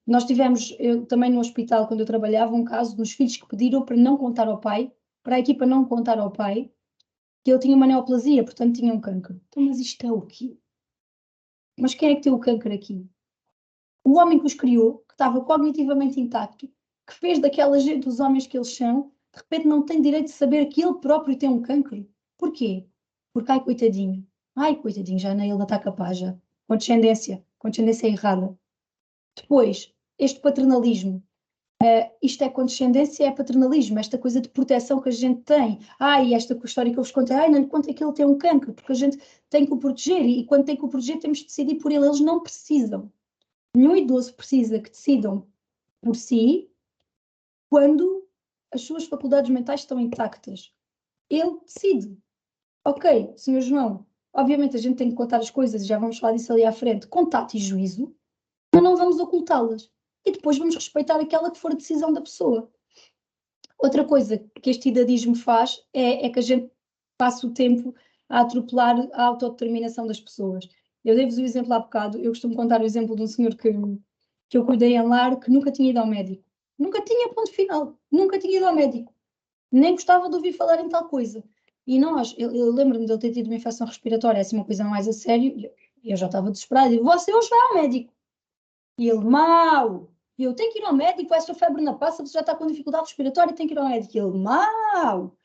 Nós tivemos, eu também no hospital, quando eu trabalhava, um caso dos filhos que pediram para não contar ao pai, para a equipa não contar ao pai, que ele tinha uma neoplasia, portanto tinha um cancro. Então, mas isto é o quê? Mas quem é que tem o cancro aqui? O homem que os criou, que estava cognitivamente intacto, que fez daquela gente os homens que eles são, de repente não tem direito de saber que ele próprio tem um cancro. Porquê? Porque, ai, coitadinho, já nem ele não está capaz, já. Condescendência errada. Depois, este paternalismo. Isto é condescendência, é paternalismo, esta coisa de proteção que a gente tem. E esta história que eu vos contei, não lhe contei que ele tem um cancro, porque a gente tem que o proteger, e quando tem que o proteger temos de decidir por ele. Eles não precisam. Nenhum idoso precisa que decidam por si quando as suas faculdades mentais estão intactas. Ele decide. Ok, Sr. João, obviamente a gente tem que contar as coisas, já vamos falar disso ali à frente, com tato e juízo, mas não vamos ocultá-las. E depois vamos respeitar aquela que for a decisão da pessoa. Outra coisa que este idadismo faz é que a gente passa o tempo a atropelar a autodeterminação das pessoas. Eu dei-vos o exemplo há bocado, eu costumo contar o exemplo de um senhor que eu cuidei em lar, que nunca tinha ido ao médico. Nunca tinha, ponto final. Nunca tinha ido ao médico. Nem gostava de ouvir falar em tal coisa. E eu lembro-me de ele ter tido uma infecção respiratória, assim, uma coisa mais a sério, e eu já estava desesperada. E digo, você hoje vai ao médico. E ele, mau. E eu, tenho que ir ao médico, essa febre na passa, você já está com dificuldade respiratória, tem que ir ao médico. E ele, mau.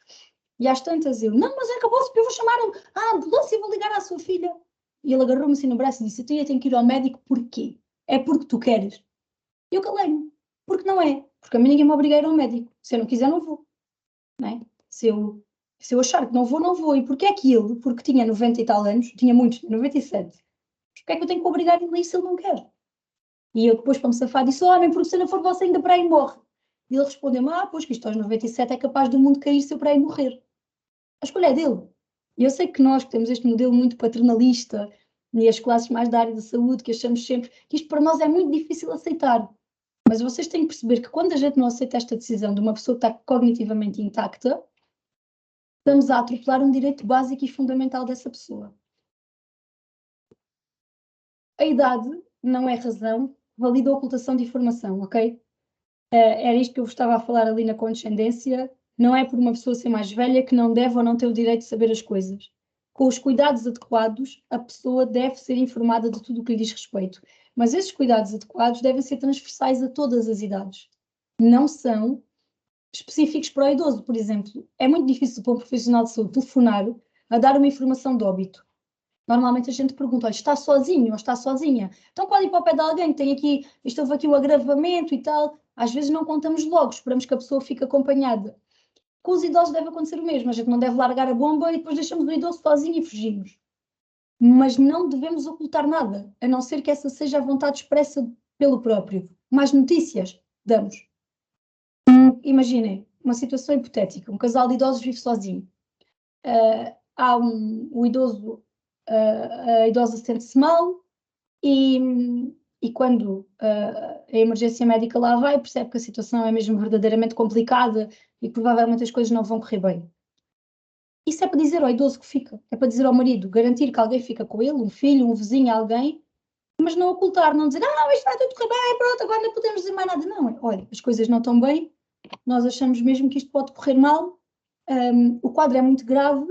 E às tantas eu, não, mas acabou-se, eu vou chamar a ambulância e vou ligar à sua filha. E ele agarrou-me assim no braço e disse, eu tenho que ir ao médico, porquê? É porque tu queres. E eu calei-me. Porque não é. Porque a mim ninguém me obriga a ir ao médico. Se eu não quiser, não vou. Não é? Se eu achar que não vou, não vou. E porquê é que ele, porque tinha 90 e tal anos, tinha muitos, 97, porquê é que eu tenho que obrigar ele a ir se ele não quer? E eu depois, para me safar, disse, homem, porque se não for você ainda para aí morre. E ele respondeu-me, pois que isto aos 97 é capaz do mundo cair se eu para aí morrer. A escolha é dele. E eu sei que nós que temos este modelo muito paternalista e as classes mais da área da saúde, que achamos sempre que isto para nós é muito difícil aceitar. Mas vocês têm que perceber que quando a gente não aceita esta decisão de uma pessoa que está cognitivamente intacta, estamos a atropelar um direito básico e fundamental dessa pessoa. A idade não é razão, valida a ocultação de informação, ok? Era isto que eu vos estava a falar ali na condescendência. Não é por uma pessoa ser mais velha que não deve ou não ter o direito de saber as coisas. Com os cuidados adequados, a pessoa deve ser informada de tudo o que lhe diz respeito. Mas esses cuidados adequados devem ser transversais a todas as idades. Não são específicos para o idoso, por exemplo. É muito difícil para um profissional de saúde telefonar a dar uma informação de óbito. Normalmente a gente pergunta, olha, está sozinho ou está sozinha? Então pode ir para o pé de alguém, tem aqui, houve aqui o agravamento e tal. Às vezes não contamos logo, esperamos que a pessoa fique acompanhada. Com os idosos deve acontecer o mesmo, a gente não deve largar a bomba e depois deixamos o idoso sozinho e fugimos. Mas não devemos ocultar nada, a não ser que essa seja a vontade expressa pelo próprio. Mais notícias? Damos. Imaginem, uma situação hipotética, um casal de idosos vive sozinho. O idoso, a idosa sente-se mal e quando a emergência médica lá vai, percebe que a situação é mesmo verdadeiramente complicada e que provavelmente as coisas não vão correr bem. Isso é para dizer ao idoso que fica, é para dizer ao marido, garantir que alguém fica com ele, um filho, um vizinho, alguém, mas não ocultar, não dizer, isto vai tudo correr bem, pronto, agora não podemos dizer mais nada. Não, olha, as coisas não estão bem, nós achamos mesmo que isto pode correr mal, o quadro é muito grave,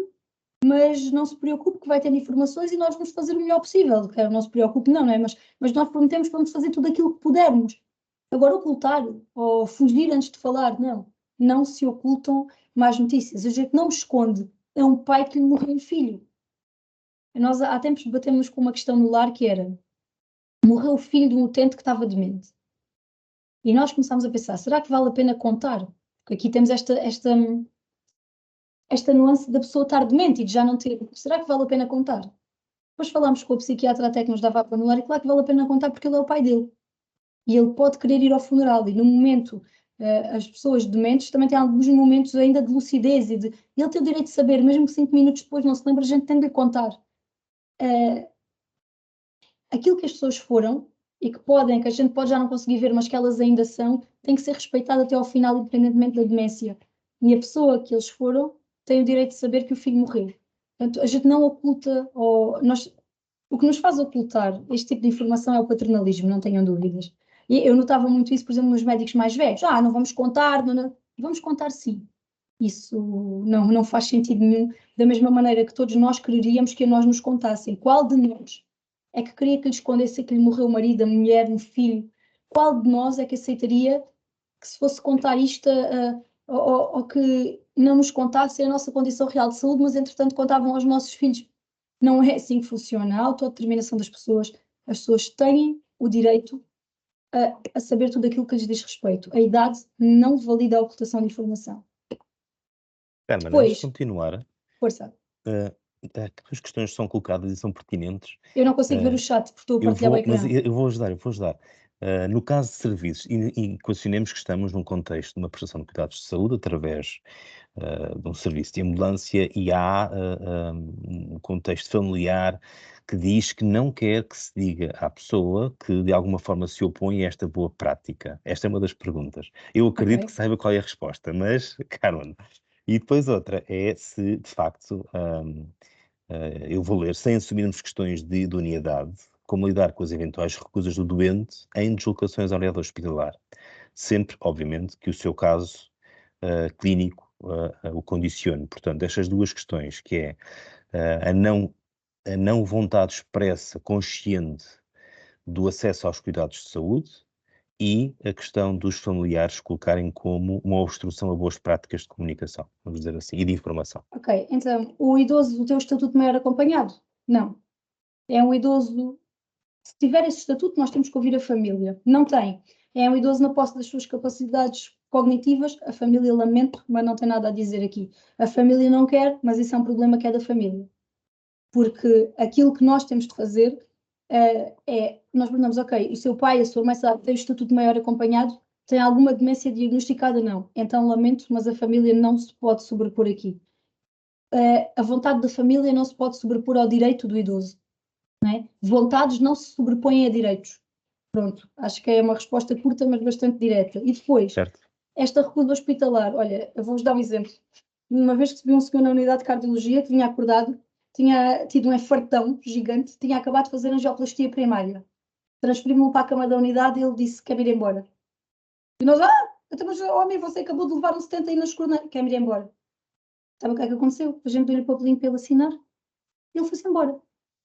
mas não se preocupe que vai ter informações e nós vamos fazer o melhor possível. Não se preocupe não é? Mas nós prometemos que vamos fazer tudo aquilo que pudermos. Agora ocultar ou fugir antes de falar, não se ocultam mais notícias. A gente não esconde, é um pai que lhe morreu um filho. Nós há tempos debatemos com uma questão no lar que era, morreu o filho de um utente que estava demente. E nós começámos a pensar, será que vale a pena contar? Porque aqui temos esta nuance da pessoa estar demente e de já não ter. Será que vale a pena contar? Depois falámos com o psiquiatra até que nos dava a panelar e claro que vale a pena contar porque ele é o pai dele. E ele pode querer ir ao funeral e no momento, as pessoas dementes também têm alguns momentos ainda de lucidez e ele tem o direito de saber, mesmo que 5 minutos depois não se lembre, a gente tem de lhe contar. Aquilo que as pessoas foram e que a gente pode já não conseguir ver, mas que elas ainda são, têm que ser respeitadas até ao final, independentemente da demência. E a pessoa que eles foram tem o direito de saber que o filho morreu. Portanto, a gente não oculta, o que nos faz ocultar este tipo de informação é o paternalismo, não tenham dúvidas. E eu notava muito isso, por exemplo, nos médicos mais velhos. Não vamos contar, não. Vamos contar sim. Isso não faz sentido nenhum, da mesma maneira que todos nós quereríamos que a nós nos contassem. Qual de nós é que queria que lhe escondesse que lhe morreu o marido, a mulher, um filho? Qual de nós é que aceitaria que se fosse contar isto, ou que não nos contassem a nossa condição real de saúde, mas entretanto contavam aos nossos filhos? Não é assim que funciona. A autodeterminação das pessoas, as pessoas têm o direito a saber tudo aquilo que lhes diz respeito. A idade não valida a ocultação de informação. Carmen, antes de Depois, continuar, força. as questões são colocadas e são pertinentes. Eu não consigo ver o chat porque estou a partilhar o Mas ecrã. eu vou ajudar. No caso de serviços, e consideremos que estamos num contexto de uma prestação de cuidados de saúde através de um serviço de ambulância e há um contexto familiar que diz que não quer que se diga à pessoa que de alguma forma se opõe a esta boa prática. Esta é uma das perguntas. Eu acredito que saiba qual é a resposta, mas, Carmen, e depois outra é se de facto eu vou ler, sem assumirmos questões de idoneidade, como lidar com as eventuais recusas do doente em deslocações à unidade hospitalar. Sempre, obviamente, que o seu caso clínico o condicione. Portanto, estas duas questões, que é a não vontade expressa, consciente, do acesso aos cuidados de saúde e a questão dos familiares colocarem como uma obstrução a boas práticas de comunicação, vamos dizer assim, e de informação. Ok, então, o idoso tem o estatuto maior acompanhado? Não. É um idoso, se tiver esse estatuto, nós temos que ouvir a família. Não tem. É um idoso na posse das suas capacidades cognitivas, a família lamento, mas não tem nada a dizer aqui. A família não quer, mas isso é um problema que é da família. Porque aquilo que nós temos de fazer nós perguntamos, ok, o seu pai, a sua mãe tem o estatuto maior acompanhado, tem alguma demência diagnosticada? Não. Então lamento, mas a família não se pode sobrepor aqui. A vontade da família não se pode sobrepor ao direito do idoso. Não é? Vontades não se sobrepõem a direitos. Pronto, acho que é uma resposta curta, mas bastante direta. E depois, certo. esta recusa hospitalar, olha, eu vou-vos dar um exemplo. Uma vez recebi um senhor na unidade de cardiologia que vinha acordado, tinha tido um infartão gigante, tinha acabado de fazer angioplastia primária. Transferi-me para a cama da unidade e ele disse que quer ir embora. E nós, então, mas homem, você acabou de levar um 70 aí na escura, quer ir embora. Sabe o que é que aconteceu? A gente deu-lhe o papelinho para ele assinar e ele foi-se embora.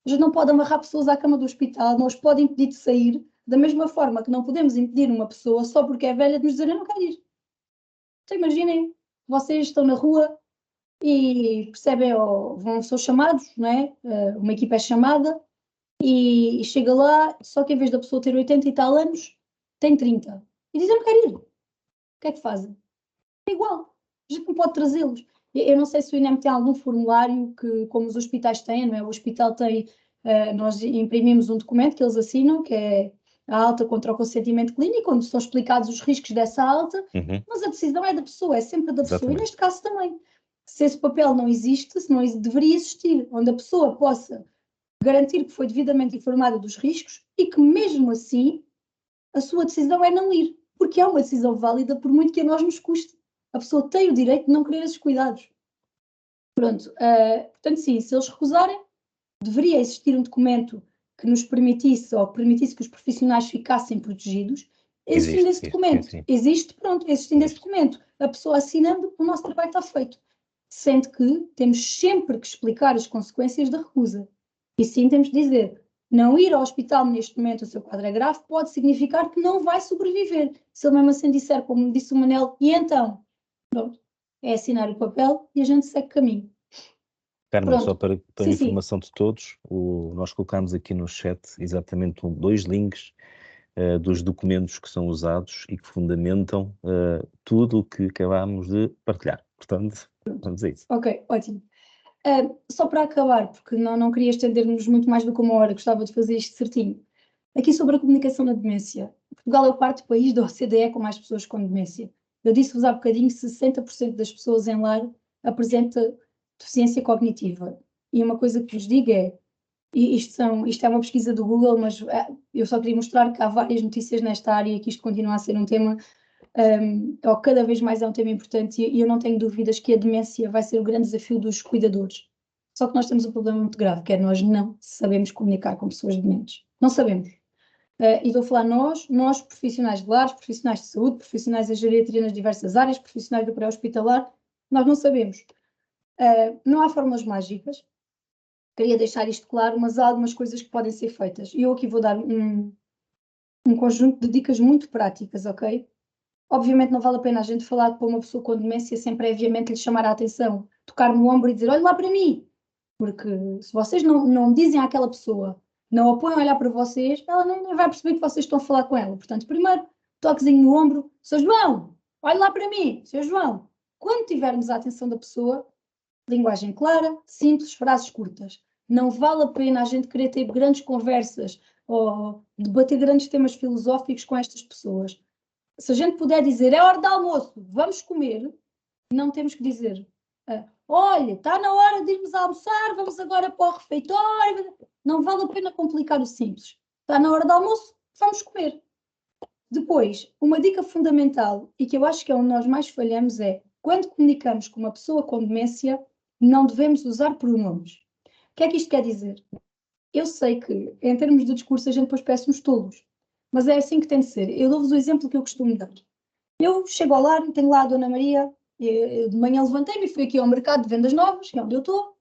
A gente não pode amarrar pessoas à cama do hospital, não os pode impedir de sair, da mesma forma que não podemos impedir uma pessoa só porque é velha de nos dizer eu não quero ir. Então imaginem, vocês estão na rua e percebem, são chamados, não é? Uma equipa é chamada e chega lá, só que em vez da pessoa ter 80 e tal anos, tem 30. E diz eu não quero ir. O que é que fazem? É igual. A gente não pode trazê-los. Eu não sei se o INEM tem algum formulário que, como os hospitais têm, não é? O hospital tem, nós imprimimos um documento que eles assinam, que é a alta contra o consentimento clínico, onde são explicados os riscos dessa alta, mas a decisão é da pessoa, é sempre da pessoa. Exatamente. E neste caso também. Se esse papel não existe, se não deveria existir, onde a pessoa possa garantir que foi devidamente informada dos riscos e que mesmo assim a sua decisão é não ir, porque é uma decisão válida por muito que a nós nos custe. A pessoa tem o direito de não querer esses cuidados. Pronto, portanto sim, se eles recusarem, deveria existir um documento que nos permitisse, ou permitisse que os profissionais ficassem protegidos. Existindo esse documento, existindo esse documento, a pessoa assinando, o nosso trabalho está feito. Sendo que temos sempre que explicar as consequências da recusa. E sim temos de dizer, não ir ao hospital neste momento, o seu quadro é grave, pode significar que não vai sobreviver. Se ele mesmo assim disser, como disse o Manel, e então? Pronto, é assinar o papel e a gente segue caminho. Carmen, só para Sim, informação de todos, nós colocamos aqui no chat exatamente dois links dos documentos que são usados e que fundamentam tudo o que acabámos de partilhar. Portanto, vamos a isso. Ok, ótimo. Só para acabar, porque não queria estender-nos muito mais do que uma hora, gostava de fazer isto certinho. Aqui sobre a comunicação na demência. Portugal é o quarto país da OCDE com mais pessoas com demência. Eu disse-vos há bocadinho que 60% das pessoas em lar apresenta deficiência cognitiva. E uma coisa que vos digo é, E isto é uma pesquisa do Google, mas eu só queria mostrar que há várias notícias nesta área e que isto continua a ser um tema, ou cada vez mais é um tema importante, e eu não tenho dúvidas que a demência vai ser o grande desafio dos cuidadores. Só que nós temos um problema muito grave, que é nós não sabemos comunicar com pessoas dementes. Não sabemos. E estou a falar nós profissionais de lares, profissionais de saúde, profissionais da geriatria nas diversas áreas, profissionais do pré-hospitalar, nós não sabemos. Não há fórmulas mágicas. Queria deixar isto claro, mas há algumas coisas que podem ser feitas. E eu aqui vou dar um conjunto de dicas muito práticas, ok? Obviamente não vale a pena a gente falar para uma pessoa com demência sem previamente lhe chamar a atenção, tocar no ombro e dizer, olha lá para mim, porque se vocês não dizem àquela pessoa, não a põem a olhar para vocês, ela nem vai perceber que vocês estão a falar com ela. Portanto, primeiro, toquezinho no ombro, Sr. João, olha lá para mim, Sr. João. Quando tivermos a atenção da pessoa, linguagem clara, simples, frases curtas. Não vale a pena a gente querer ter grandes conversas ou debater grandes temas filosóficos com estas pessoas. Se a gente puder dizer, é hora de almoço, vamos comer, não temos que dizer, olha, está na hora de irmos almoçar, vamos agora para o refeitório. Não vale a pena complicar o simples. Está na hora de almoço, vamos comer. Depois, uma dica fundamental, e que eu acho que é onde nós mais falhamos, é, quando comunicamos com uma pessoa com demência, não devemos usar pronomes. O que é que isto quer dizer? Eu sei que, em termos de discurso, a gente depois parece uns tolos, mas é assim que tem de ser. Eu dou-vos o exemplo que eu costumo dar. Eu chego ao lar, tenho lá a Dona Maria, eu de manhã levantei-me e fui aqui ao mercado de vendas novas, que é onde eu estou,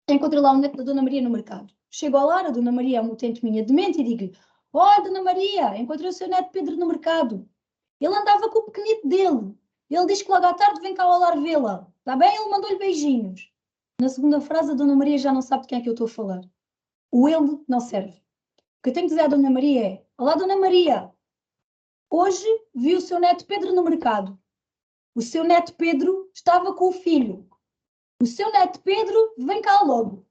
encontrei lá o neto da Dona Maria no mercado. Chego ao lar, a Dona Maria é uma utente minha demente e digo-lhe, Dona Maria, encontrei o seu neto Pedro no mercado. Ele andava com o pequenito dele. Ele diz que logo à tarde vem cá ao lar vê-la. Está bem? Ele mandou-lhe beijinhos. Na segunda frase, a Dona Maria já não sabe de quem é que eu estou a falar. O ele não serve. O que eu tenho que dizer à Dona Maria é, olá Dona Maria, hoje vi o seu neto Pedro no mercado. O seu neto Pedro estava com o filho. O seu neto Pedro vem cá logo.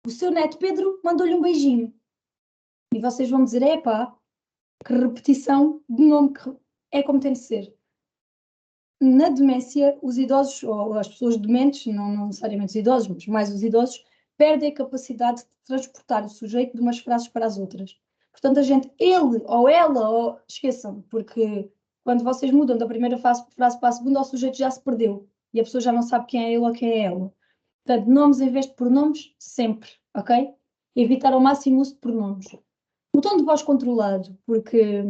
O seu neto Pedro mandou-lhe um beijinho. E vocês vão dizer, epá, que repetição de nome, que é como tem de ser. Na demência, os idosos, ou as pessoas dementes, não necessariamente os idosos, mas mais os idosos, perdem a capacidade de transportar o sujeito de umas frases para as outras. Portanto, a gente, ele ou ela, ou esqueçam, porque quando vocês mudam da primeira frase para a segunda, o sujeito já se perdeu e a pessoa já não sabe quem é ele ou quem é ela. Portanto, nomes em vez de pronomes, sempre, ok? Evitar ao máximo o uso de pronomes. O tom de voz controlado, porque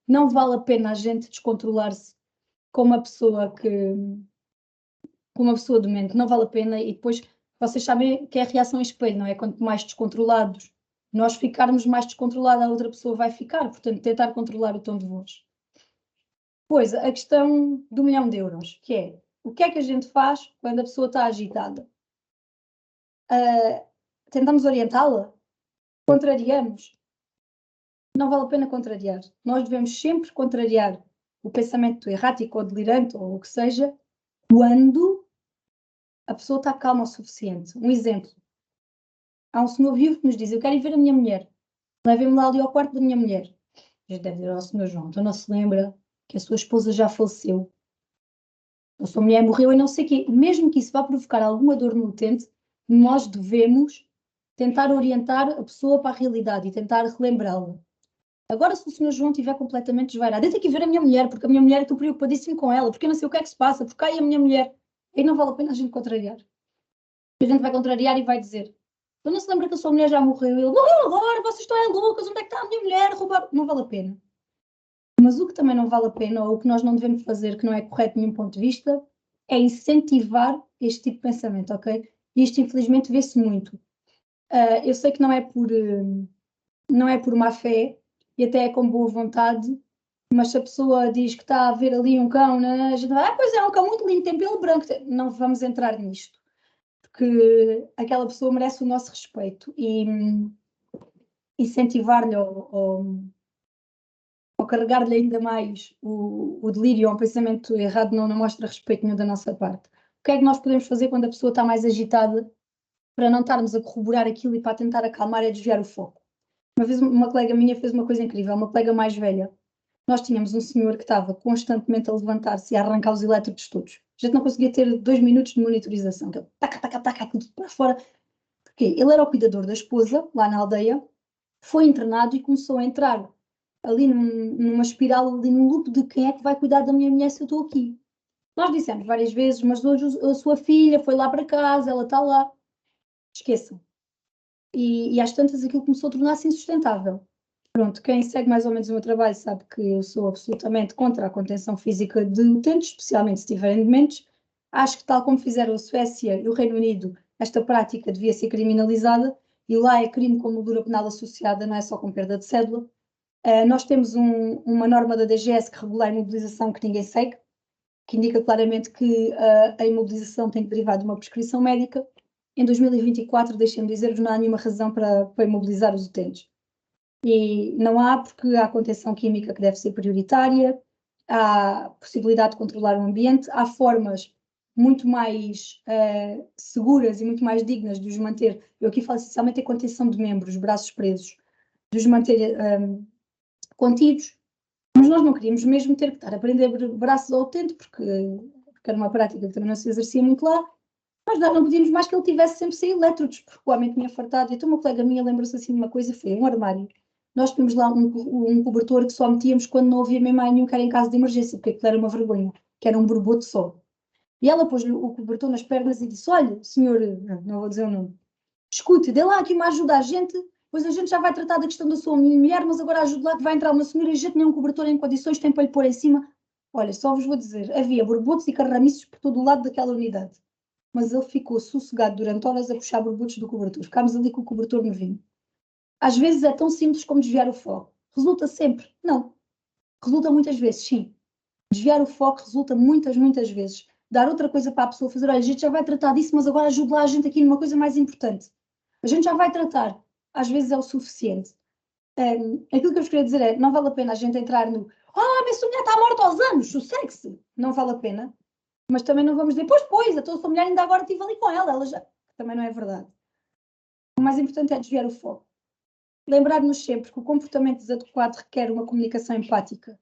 não vale a pena a gente descontrolar-se com uma pessoa doente, não vale a pena, e depois vocês sabem que é a reação em espelho, não é? Quanto mais descontrolados nós ficarmos, mais descontrolada a outra pessoa vai ficar, portanto, tentar controlar o tom de voz. Pois, a questão do 1.000.000 de euros, que é, o que é que a gente faz quando a pessoa está agitada? Tentamos orientá-la? Contrariamos? Não vale a pena contrariar. Nós devemos sempre contrariar o pensamento errático ou delirante, ou o que seja, quando a pessoa está calma o suficiente. Um exemplo. Há um senhor vivo que nos diz, eu quero ir ver a minha mulher. Levem-me lá ali ao quarto da minha mulher. A gente deve dizer ao senhor João, então não se lembra que a sua esposa já faleceu. A sua mulher morreu e não sei o quê. Mesmo que isso vá provocar alguma dor no utente, nós devemos tentar orientar a pessoa para a realidade e tentar relembrá-la. Agora, se o senhor João estiver completamente desvairado, eu tenho que ir ver a minha mulher, porque a minha mulher estou preocupadíssimo com ela, porque eu não sei o que é que se passa, porque aí a minha mulher. Aí não vale a pena a gente contrariar. A gente vai contrariar e vai dizer, então não se lembra que a sua mulher já morreu? Ele, morreu agora, vocês estão loucas, onde é que está a minha mulher? Roubar? Não vale a pena. Mas o que também não vale a pena, ou o que nós não devemos fazer, que não é correto de nenhum ponto de vista, é incentivar este tipo de pensamento, ok? E isto, infelizmente, vê-se muito. Eu sei que não é por má fé, e até é com boa vontade, mas se a pessoa diz que está a ver ali um cão, né, a gente vai, pois é um cão muito lindo, tem pelo branco, não vamos entrar nisto, porque aquela pessoa merece o nosso respeito e incentivar-lhe ou carregar-lhe ainda mais o delírio ou um pensamento errado não mostra respeito nenhum da nossa parte. O que é que nós podemos fazer quando a pessoa está mais agitada para não estarmos a corroborar aquilo e para tentar acalmar e desviar o foco? Uma vez uma colega minha fez uma coisa incrível, uma colega mais velha. Nós tínhamos um senhor que estava constantemente a levantar-se e a arrancar os elétricos todos. A gente não conseguia ter 2 minutos de monitorização. Taca, taca, taca, tudo para fora. Porque ele era o cuidador da esposa, lá na aldeia, foi internado e começou a entrar ali numa espiral, ali num loop de quem é que vai cuidar da minha mulher se eu estou aqui. Nós dissemos várias vezes, mas hoje a sua filha foi lá para casa, ela está lá. Esqueçam. E às tantas aquilo começou a tornar-se insustentável. Pronto, quem segue mais ou menos o meu trabalho sabe que eu sou absolutamente contra a contenção física de utentes, especialmente se estiverem dementes. Acho que, tal como fizeram a Suécia e o Reino Unido, esta prática devia ser criminalizada e lá é crime com moldura penal associada, não é só com perda de cédula. Nós temos uma norma da DGS que regula a imobilização que ninguém segue, que indica claramente que a imobilização tem que derivar de uma prescrição médica. Em 2024, deixem-me dizer-vos, não há nenhuma razão para imobilizar os utentes. E não há, porque há contenção química que deve ser prioritária, há possibilidade de controlar o ambiente, há formas muito mais seguras e muito mais dignas de os manter. Eu aqui falo essencialmente em contenção de membros, braços presos, de os manter contidos, mas nós não queríamos mesmo ter que estar a prender braços ao utente, porque era uma prática que também não se exercia muito lá. Nós não podíamos mais que ele tivesse sempre sem elétrodos, porque o homem tinha fartado. Então uma colega minha lembra-se assim de uma coisa, foi um armário. Nós tínhamos lá um cobertor que só metíamos quando não havia mesmo nenhum que era em caso de emergência, porque aquilo era uma vergonha, que era um borboto só. E ela pôs-lhe o cobertor nas pernas e disse, olha, senhor, não vou dizer o nome, escute, dê lá aqui uma ajuda à gente, pois a gente já vai tratar da questão da sua mulher, mas agora ajude lá que vai entrar uma senhora e a gente nem um cobertor em condições tem para lhe pôr em cima. Olha, só vos vou dizer, havia borbotos e carramiços por todo o lado daquela unidade. Mas ele ficou sossegado durante horas a puxar borbotos do cobertor. Ficámos ali com o cobertor no vinho. Às vezes é tão simples como desviar o foco. Resulta sempre? Não. Resulta muitas vezes, sim. Desviar o foco resulta muitas, muitas vezes. Dar outra coisa para a pessoa fazer, olha, a gente já vai tratar disso, mas agora ajude lá a gente aqui numa coisa mais importante. A gente já vai tratar. Às vezes é o suficiente. Aquilo que eu vos queria dizer é, não vale a pena a gente entrar no minha mulher está morta aos anos, sossegue-se. Não vale a pena. Mas também não vamos dizer, pois, a tua mulher ainda agora estive ali com ela já... Também não é verdade. O mais importante é desviar o foco. Lembrar-nos sempre que o comportamento desadequado requer uma comunicação empática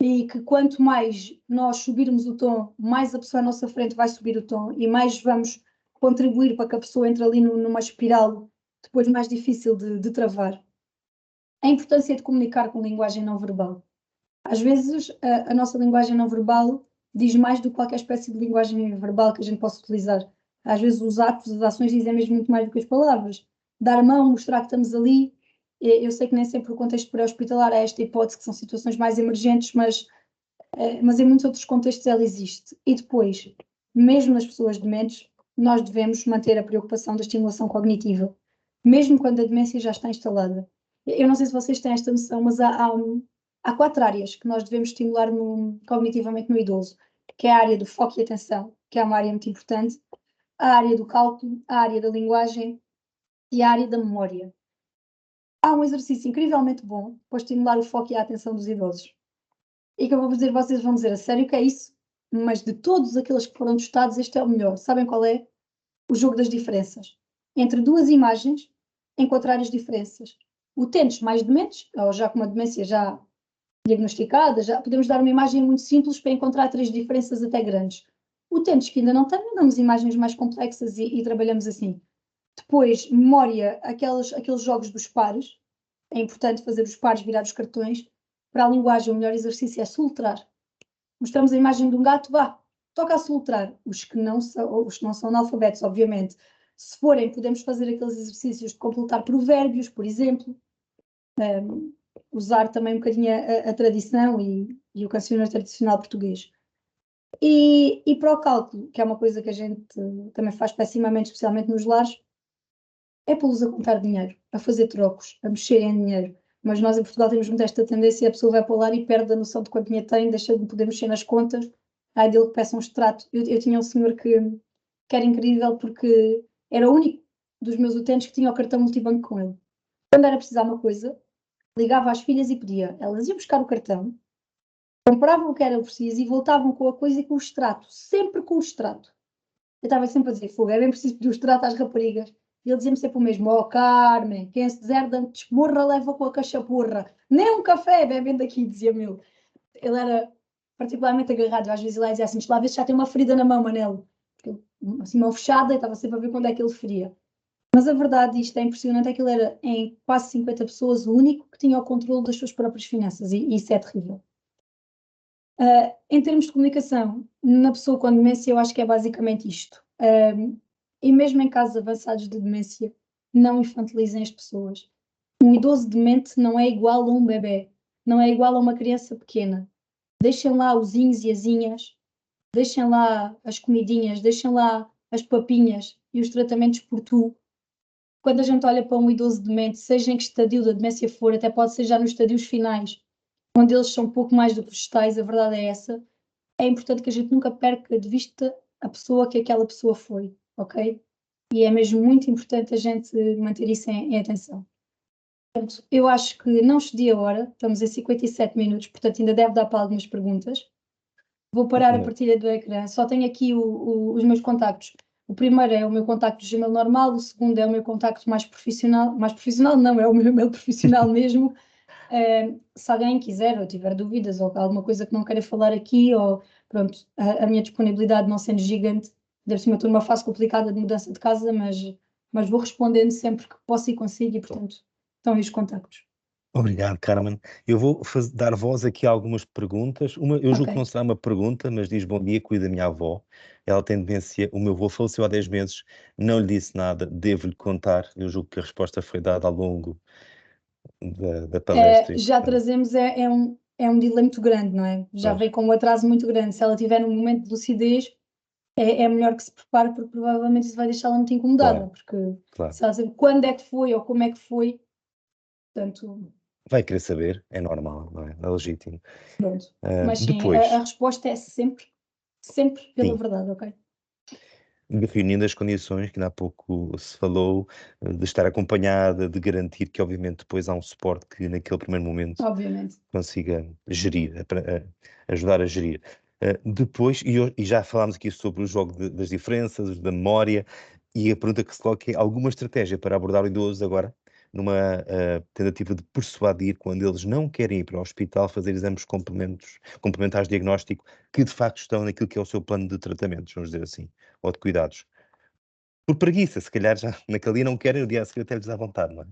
e que quanto mais nós subirmos o tom, mais a pessoa à nossa frente vai subir o tom e mais vamos contribuir para que a pessoa entre ali numa espiral depois mais difícil de travar. A importância de comunicar com linguagem não verbal. Às vezes a nossa linguagem não verbal diz mais do que qualquer espécie de linguagem verbal que a gente possa utilizar. Às vezes os atos, as ações dizem mesmo muito mais do que as palavras. Dar a mão, mostrar que estamos ali. Eu sei que nem sempre o contexto pré-hospitalar é esta hipótese, que são situações mais emergentes, mas em muitos outros contextos ela existe. E depois, mesmo nas pessoas dementes, nós devemos manter a preocupação da estimulação cognitiva, mesmo quando a demência já está instalada. Eu não sei se vocês têm esta noção, mas há 4 áreas que nós devemos estimular cognitivamente no idoso, que é a área do foco e atenção, que é uma área muito importante, a área do cálculo, a área da linguagem e a área da memória. Há um exercício incrivelmente bom para estimular o foco e a atenção dos idosos. E que eu vou dizer, vocês vão dizer, a sério que é isso? Mas de todos aqueles que foram testados, este é o melhor. Sabem qual é? O jogo das diferenças. Entre 2 imagens, encontrar as diferenças. Utentes mais dementes, ou já com uma demência já diagnosticada, já podemos dar uma imagem muito simples para encontrar 3 diferenças até grandes. Utentes que ainda não têm, damos imagens mais complexas e trabalhamos assim. Depois, memória, aqueles jogos dos pares. É importante fazer os pares, virar os cartões. Para a linguagem, o melhor exercício é soltrar. Mostramos a imagem de um gato, toca a soltrar. Os que não são analfabetos, obviamente. Se forem, podemos fazer aqueles exercícios de completar provérbios, por exemplo. Usar também um bocadinho a tradição e o cancioneiro tradicional português. E para o cálculo, que é uma coisa que a gente também faz pessimamente, especialmente nos lares, é pô-los a contar dinheiro, a fazer trocos, a mexer em dinheiro. Mas nós em Portugal temos muito esta tendência, a pessoa vai para o lar e perde a noção de quanto dinheiro tem, deixa de poder mexer nas contas, aí dele que peça um extrato. Eu tinha um senhor que era incrível porque era o único dos meus utentes que tinha o cartão multibanco com ele. Quando era precisar uma coisa, ligava às filhas e pedia. Elas iam buscar o cartão, compravam o que era preciso e voltavam com a coisa e com o extrato, sempre com o extrato. Eu estava sempre a dizer, fogo, é bem preciso pedir o extrato às raparigas. E ele dizia-me sempre o mesmo, Carmen, quem se deserda antes morra, leva com a cachapurra. Nem um café bebendo aqui, dizia-me ele. Ele era particularmente agarrado, às vezes ele dizia assim, lá vê se já tem uma ferida na mão, Manelo. Assim, mão fechada, e estava sempre a ver quando é que ele feria. Mas a verdade, isto é impressionante, é que ele era, em quase 50 pessoas, o único que tinha o controle das suas próprias finanças, e isso é terrível. Em termos de comunicação, na pessoa com demência, eu acho que é basicamente isto. E mesmo em casos avançados de demência, não infantilizem as pessoas. Um idoso demente não é igual a um bebê, não é igual a uma criança pequena. Deixem lá os inhos e asinhas, deixem lá as comidinhas, deixem lá as papinhas e os tratamentos por tu. Quando a gente olha para um idoso demente, seja em que estadio da demência for, até pode ser já nos estadios finais, onde eles são um pouco mais do que vegetais, a verdade é essa, é importante que a gente nunca perca de vista a pessoa que aquela pessoa foi, ok? E é mesmo muito importante a gente manter isso em atenção. Portanto, eu acho que não excedi a hora, estamos em 57 minutos, portanto ainda deve dar para algumas perguntas. Vou parar a Não. partilha do ecrã, só tenho aqui os meus contactos. O primeiro é o meu contacto de Gmail normal, o segundo é o meu contacto mais profissional não, é o meu e-mail profissional mesmo. Se alguém quiser ou tiver dúvidas ou alguma coisa que não queira falar aqui, ou pronto, a minha disponibilidade não sendo gigante, deve ser estou numa fase complicada de mudança de casa, mas vou respondendo sempre que posso e consigo, e portanto, estão aí os contactos. Obrigado, Carmen. Eu vou dar voz aqui a algumas perguntas. Eu julgo que não Ok. será uma pergunta, mas diz: bom dia, cuida da minha avó. Ela tem demência, o meu avô faleceu há 10 meses, não lhe disse nada, devo-lhe contar. Eu julgo que a resposta foi dada ao longo da palestra. Já trazemos, é um delay muito grande, não é? Já Pois, vem com um atraso muito grande. Se ela tiver num momento de lucidez, é melhor que se prepare, porque provavelmente isso vai deixá-la muito incomodada, claro, porque claro. se ela sabe quando é que foi ou como é que foi, portanto, Vai querer saber, é normal, não é? É legítimo. pronto. Mas sim, a Depois, resposta é sempre, sempre pela sim, verdade, ok? reunindo as condições que ainda há pouco se falou, de estar acompanhada, de garantir que, obviamente, depois há um suporte que, naquele primeiro momento, Obviamente. consiga gerir, ajudar a gerir. Depois, e já falámos aqui sobre o jogo das diferenças, da memória, e a pergunta que se coloca é: alguma estratégia para abordar o idoso agora, numa tentativa de persuadir, quando eles não querem ir para o hospital, fazer exames complementares de diagnóstico, que de facto estão naquilo que é o seu plano de tratamentos, vamos dizer assim, ou de cuidados. Por preguiça, se calhar já naquele dia não querem, o dia a seguir até lhes dá vontade, não é?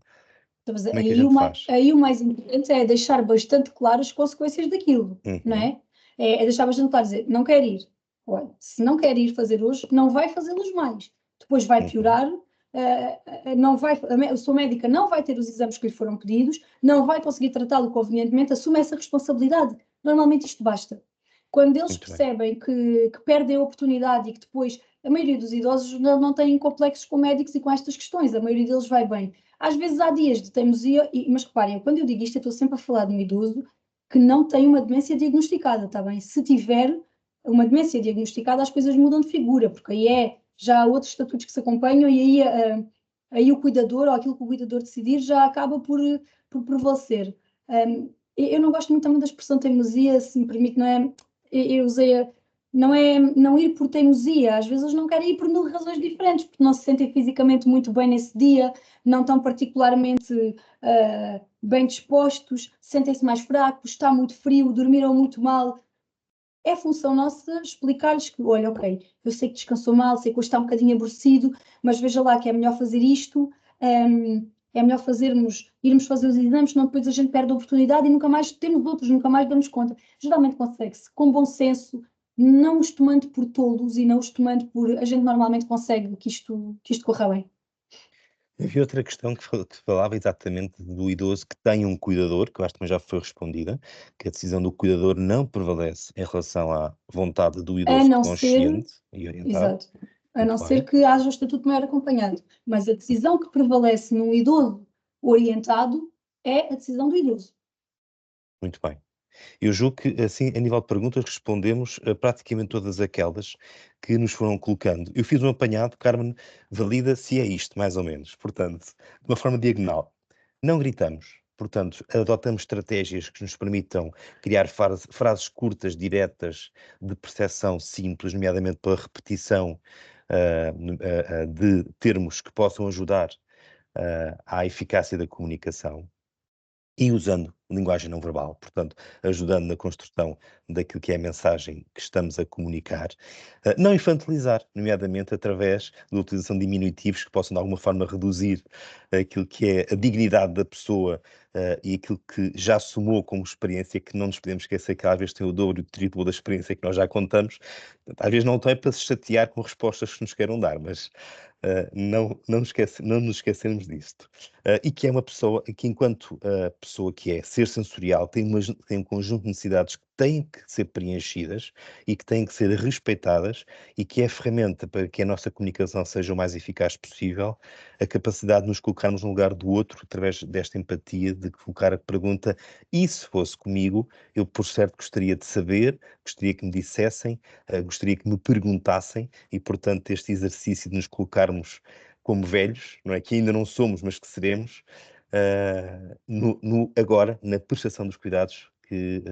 Mas Como é que a gente faz? aí o mais importante é deixar bastante claro as consequências daquilo, não Uhum, é? É deixar bastante claro, dizer, não quer ir. Olha, se não quer ir fazer hoje, não vai fazê-los mais. Depois vai uhum, piorar, não vai, a sua médica não vai ter os exames que lhe foram pedidos, não vai conseguir tratá-lo convenientemente, assume essa responsabilidade. Normalmente isto basta. Quando eles muito bem. percebem que perdem a oportunidade e que depois a maioria dos idosos não têm complexos com médicos e com estas questões, a maioria deles vai bem. Às vezes há dias de teimosia, mas reparem, quando eu digo isto, eu estou sempre a falar de um idoso que não tem uma demência diagnosticada, está bem? Se tiver uma demência diagnosticada, as coisas mudam de figura, porque aí já há outros estatutos que se acompanham e aí o cuidador, ou aquilo que o cuidador decidir, já acaba por prevalecer. Eu não gosto muito também da expressão teimosia, se me permite, não é? Eu usei não é não ir por teimosia, às vezes eles não querem ir por mil razões diferentes, porque não se sentem fisicamente muito bem nesse dia, não estão particularmente bem dispostos, sentem-se mais fracos, está muito frio, dormiram muito mal. É função nossa explicar-lhes que, olha, ok, eu sei que descansou mal, sei que hoje está um bocadinho aborrecido, mas veja lá que é melhor fazer isto, é melhor irmos fazer os exames, senão depois a gente perde a oportunidade e nunca mais temos outros, nunca mais damos conta. Geralmente consegue-se, com bom senso, não os tomando por tolos e não os tomando por. A gente normalmente consegue que isto corra bem. Havia outra questão que falava exatamente do idoso que tem um cuidador, que eu acho que também já foi respondida, que a decisão do cuidador não prevalece em relação à vontade do A idoso não ser, consciente e orientado. exato, a não Muito ser bem, que haja o estatuto maior acompanhado. Mas a decisão que prevalece num idoso orientado é a decisão do idoso. muito bem. Eu julgo que, assim, a nível de perguntas, respondemos a praticamente todas aquelas que nos foram colocando. Eu fiz um apanhado, Carmen, valida se é isto, mais ou menos. Portanto, de uma forma diagonal. Não gritamos. Portanto, adotamos estratégias que nos permitam criar frases curtas, diretas, de percepção simples, nomeadamente pela repetição de termos que possam ajudar à eficácia da comunicação. E usando linguagem não verbal, portanto, ajudando na construção daquilo que é a mensagem que estamos a comunicar. Não infantilizar, nomeadamente através da utilização de diminutivos que possam de alguma forma reduzir aquilo que é a dignidade da pessoa e aquilo que já somou como experiência, que não nos podemos esquecer que às vezes tem o dobro e o triplo da experiência que nós já contamos. Às vezes não é para se chatear com respostas que nos queiram dar, mas não nos esquecermos disto. E que é uma pessoa, que enquanto pessoa que é ser sensorial, tem um conjunto de necessidades que têm que ser preenchidas e que têm que ser respeitadas, e que é a ferramenta para que a nossa comunicação seja o mais eficaz possível, a capacidade de nos colocarmos no lugar do outro através desta empatia, de colocar a pergunta: e se fosse comigo, eu por certo gostaria de saber, gostaria que me dissessem, gostaria que me perguntassem, e portanto este exercício de nos colocarmos como velhos, não é? Que ainda não somos, mas que seremos, agora, na prestação dos cuidados, que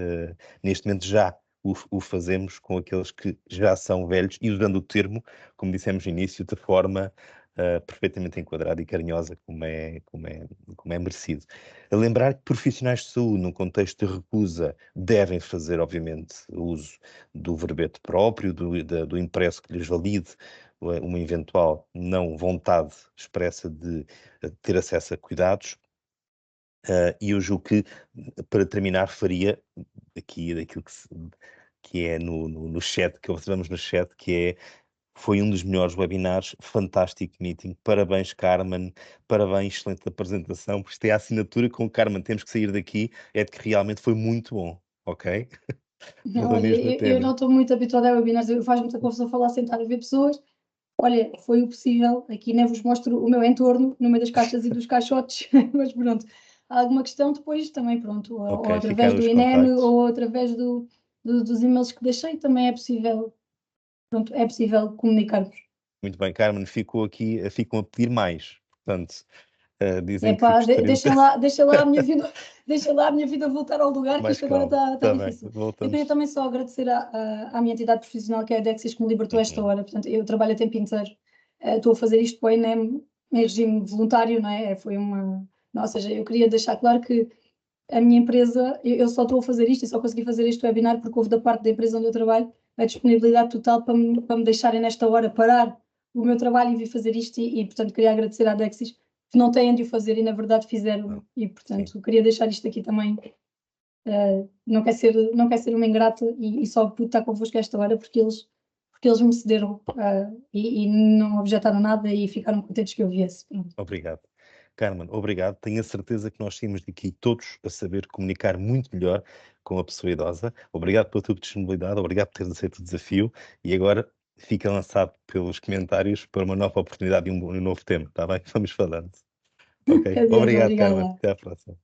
neste momento já o fazemos com aqueles que já são velhos, e usando o termo, como dissemos no início, de forma perfeitamente enquadrada e carinhosa, como é merecido. A lembrar que profissionais de saúde, num contexto de recusa, devem fazer, obviamente, uso do verbete próprio, do impresso que lhes valide uma eventual não vontade expressa de ter acesso a cuidados. E eu julgo que, para terminar, faria aqui daquilo que é no chat, que observamos no chat, que foi um dos melhores webinars, fantástico meeting, parabéns Carmen, parabéns, excelente apresentação, porque isto é a assinatura com o Carmen, temos que sair daqui, é de que realmente foi muito bom, ok? Valeu Olha, mesmo a eu não pena. estou muito habituada a webinars, faz muita confusão falar sentar a ver pessoas. Olha, foi o possível, aqui nem vos mostro o meu entorno, no meio das caixas e dos caixotes, mas pronto, há alguma questão depois também, pronto, ou Ok, através ficaram do os INEM, contactos. ou através dos e-mails que deixei, também é possível, pronto, é possível comunicarmos. Muito bem, Carmen, ficam a pedir mais, portanto, dizem que Epá, gostariam de ter deixa lá a minha vida, deixa lá a minha vida voltar ao lugar, que mais isto agora calma. está Está bem, difícil. Eu queria voltamos. também só agradecer à minha entidade profissional, que é a Dexis, que me libertou esta Uhum. hora. Portanto, eu trabalho a tempo inteiro. Estou a fazer isto para o INEM em regime voluntário, não é? Foi uma. Não, ou seja, eu queria deixar claro que a minha empresa, eu só estou a fazer isto e só consegui fazer este webinar porque houve da parte da empresa onde eu trabalho a disponibilidade total para me deixarem nesta hora parar o meu trabalho e vir fazer isto portanto, queria agradecer à Dexis que não têm de o fazer e na verdade fizeram Não, e sim, portanto queria deixar isto aqui também. Não quer ser uma ingrata e só pude estar convosco esta hora porque eles me cederam e não objetaram nada e ficaram contentes que eu viesse. Pronto. obrigado. Carmen, obrigado. Tenho a certeza que nós tínhamos aqui todos a saber comunicar muito melhor com a pessoa idosa. Obrigado pela tua disponibilidade, obrigado por teres aceito o desafio, e agora fica lançado pelos comentários para uma nova oportunidade e um novo tema, está bem? Vamos falando. Ok? Adeus, Obrigado, Carmen. obrigada. Até à próxima.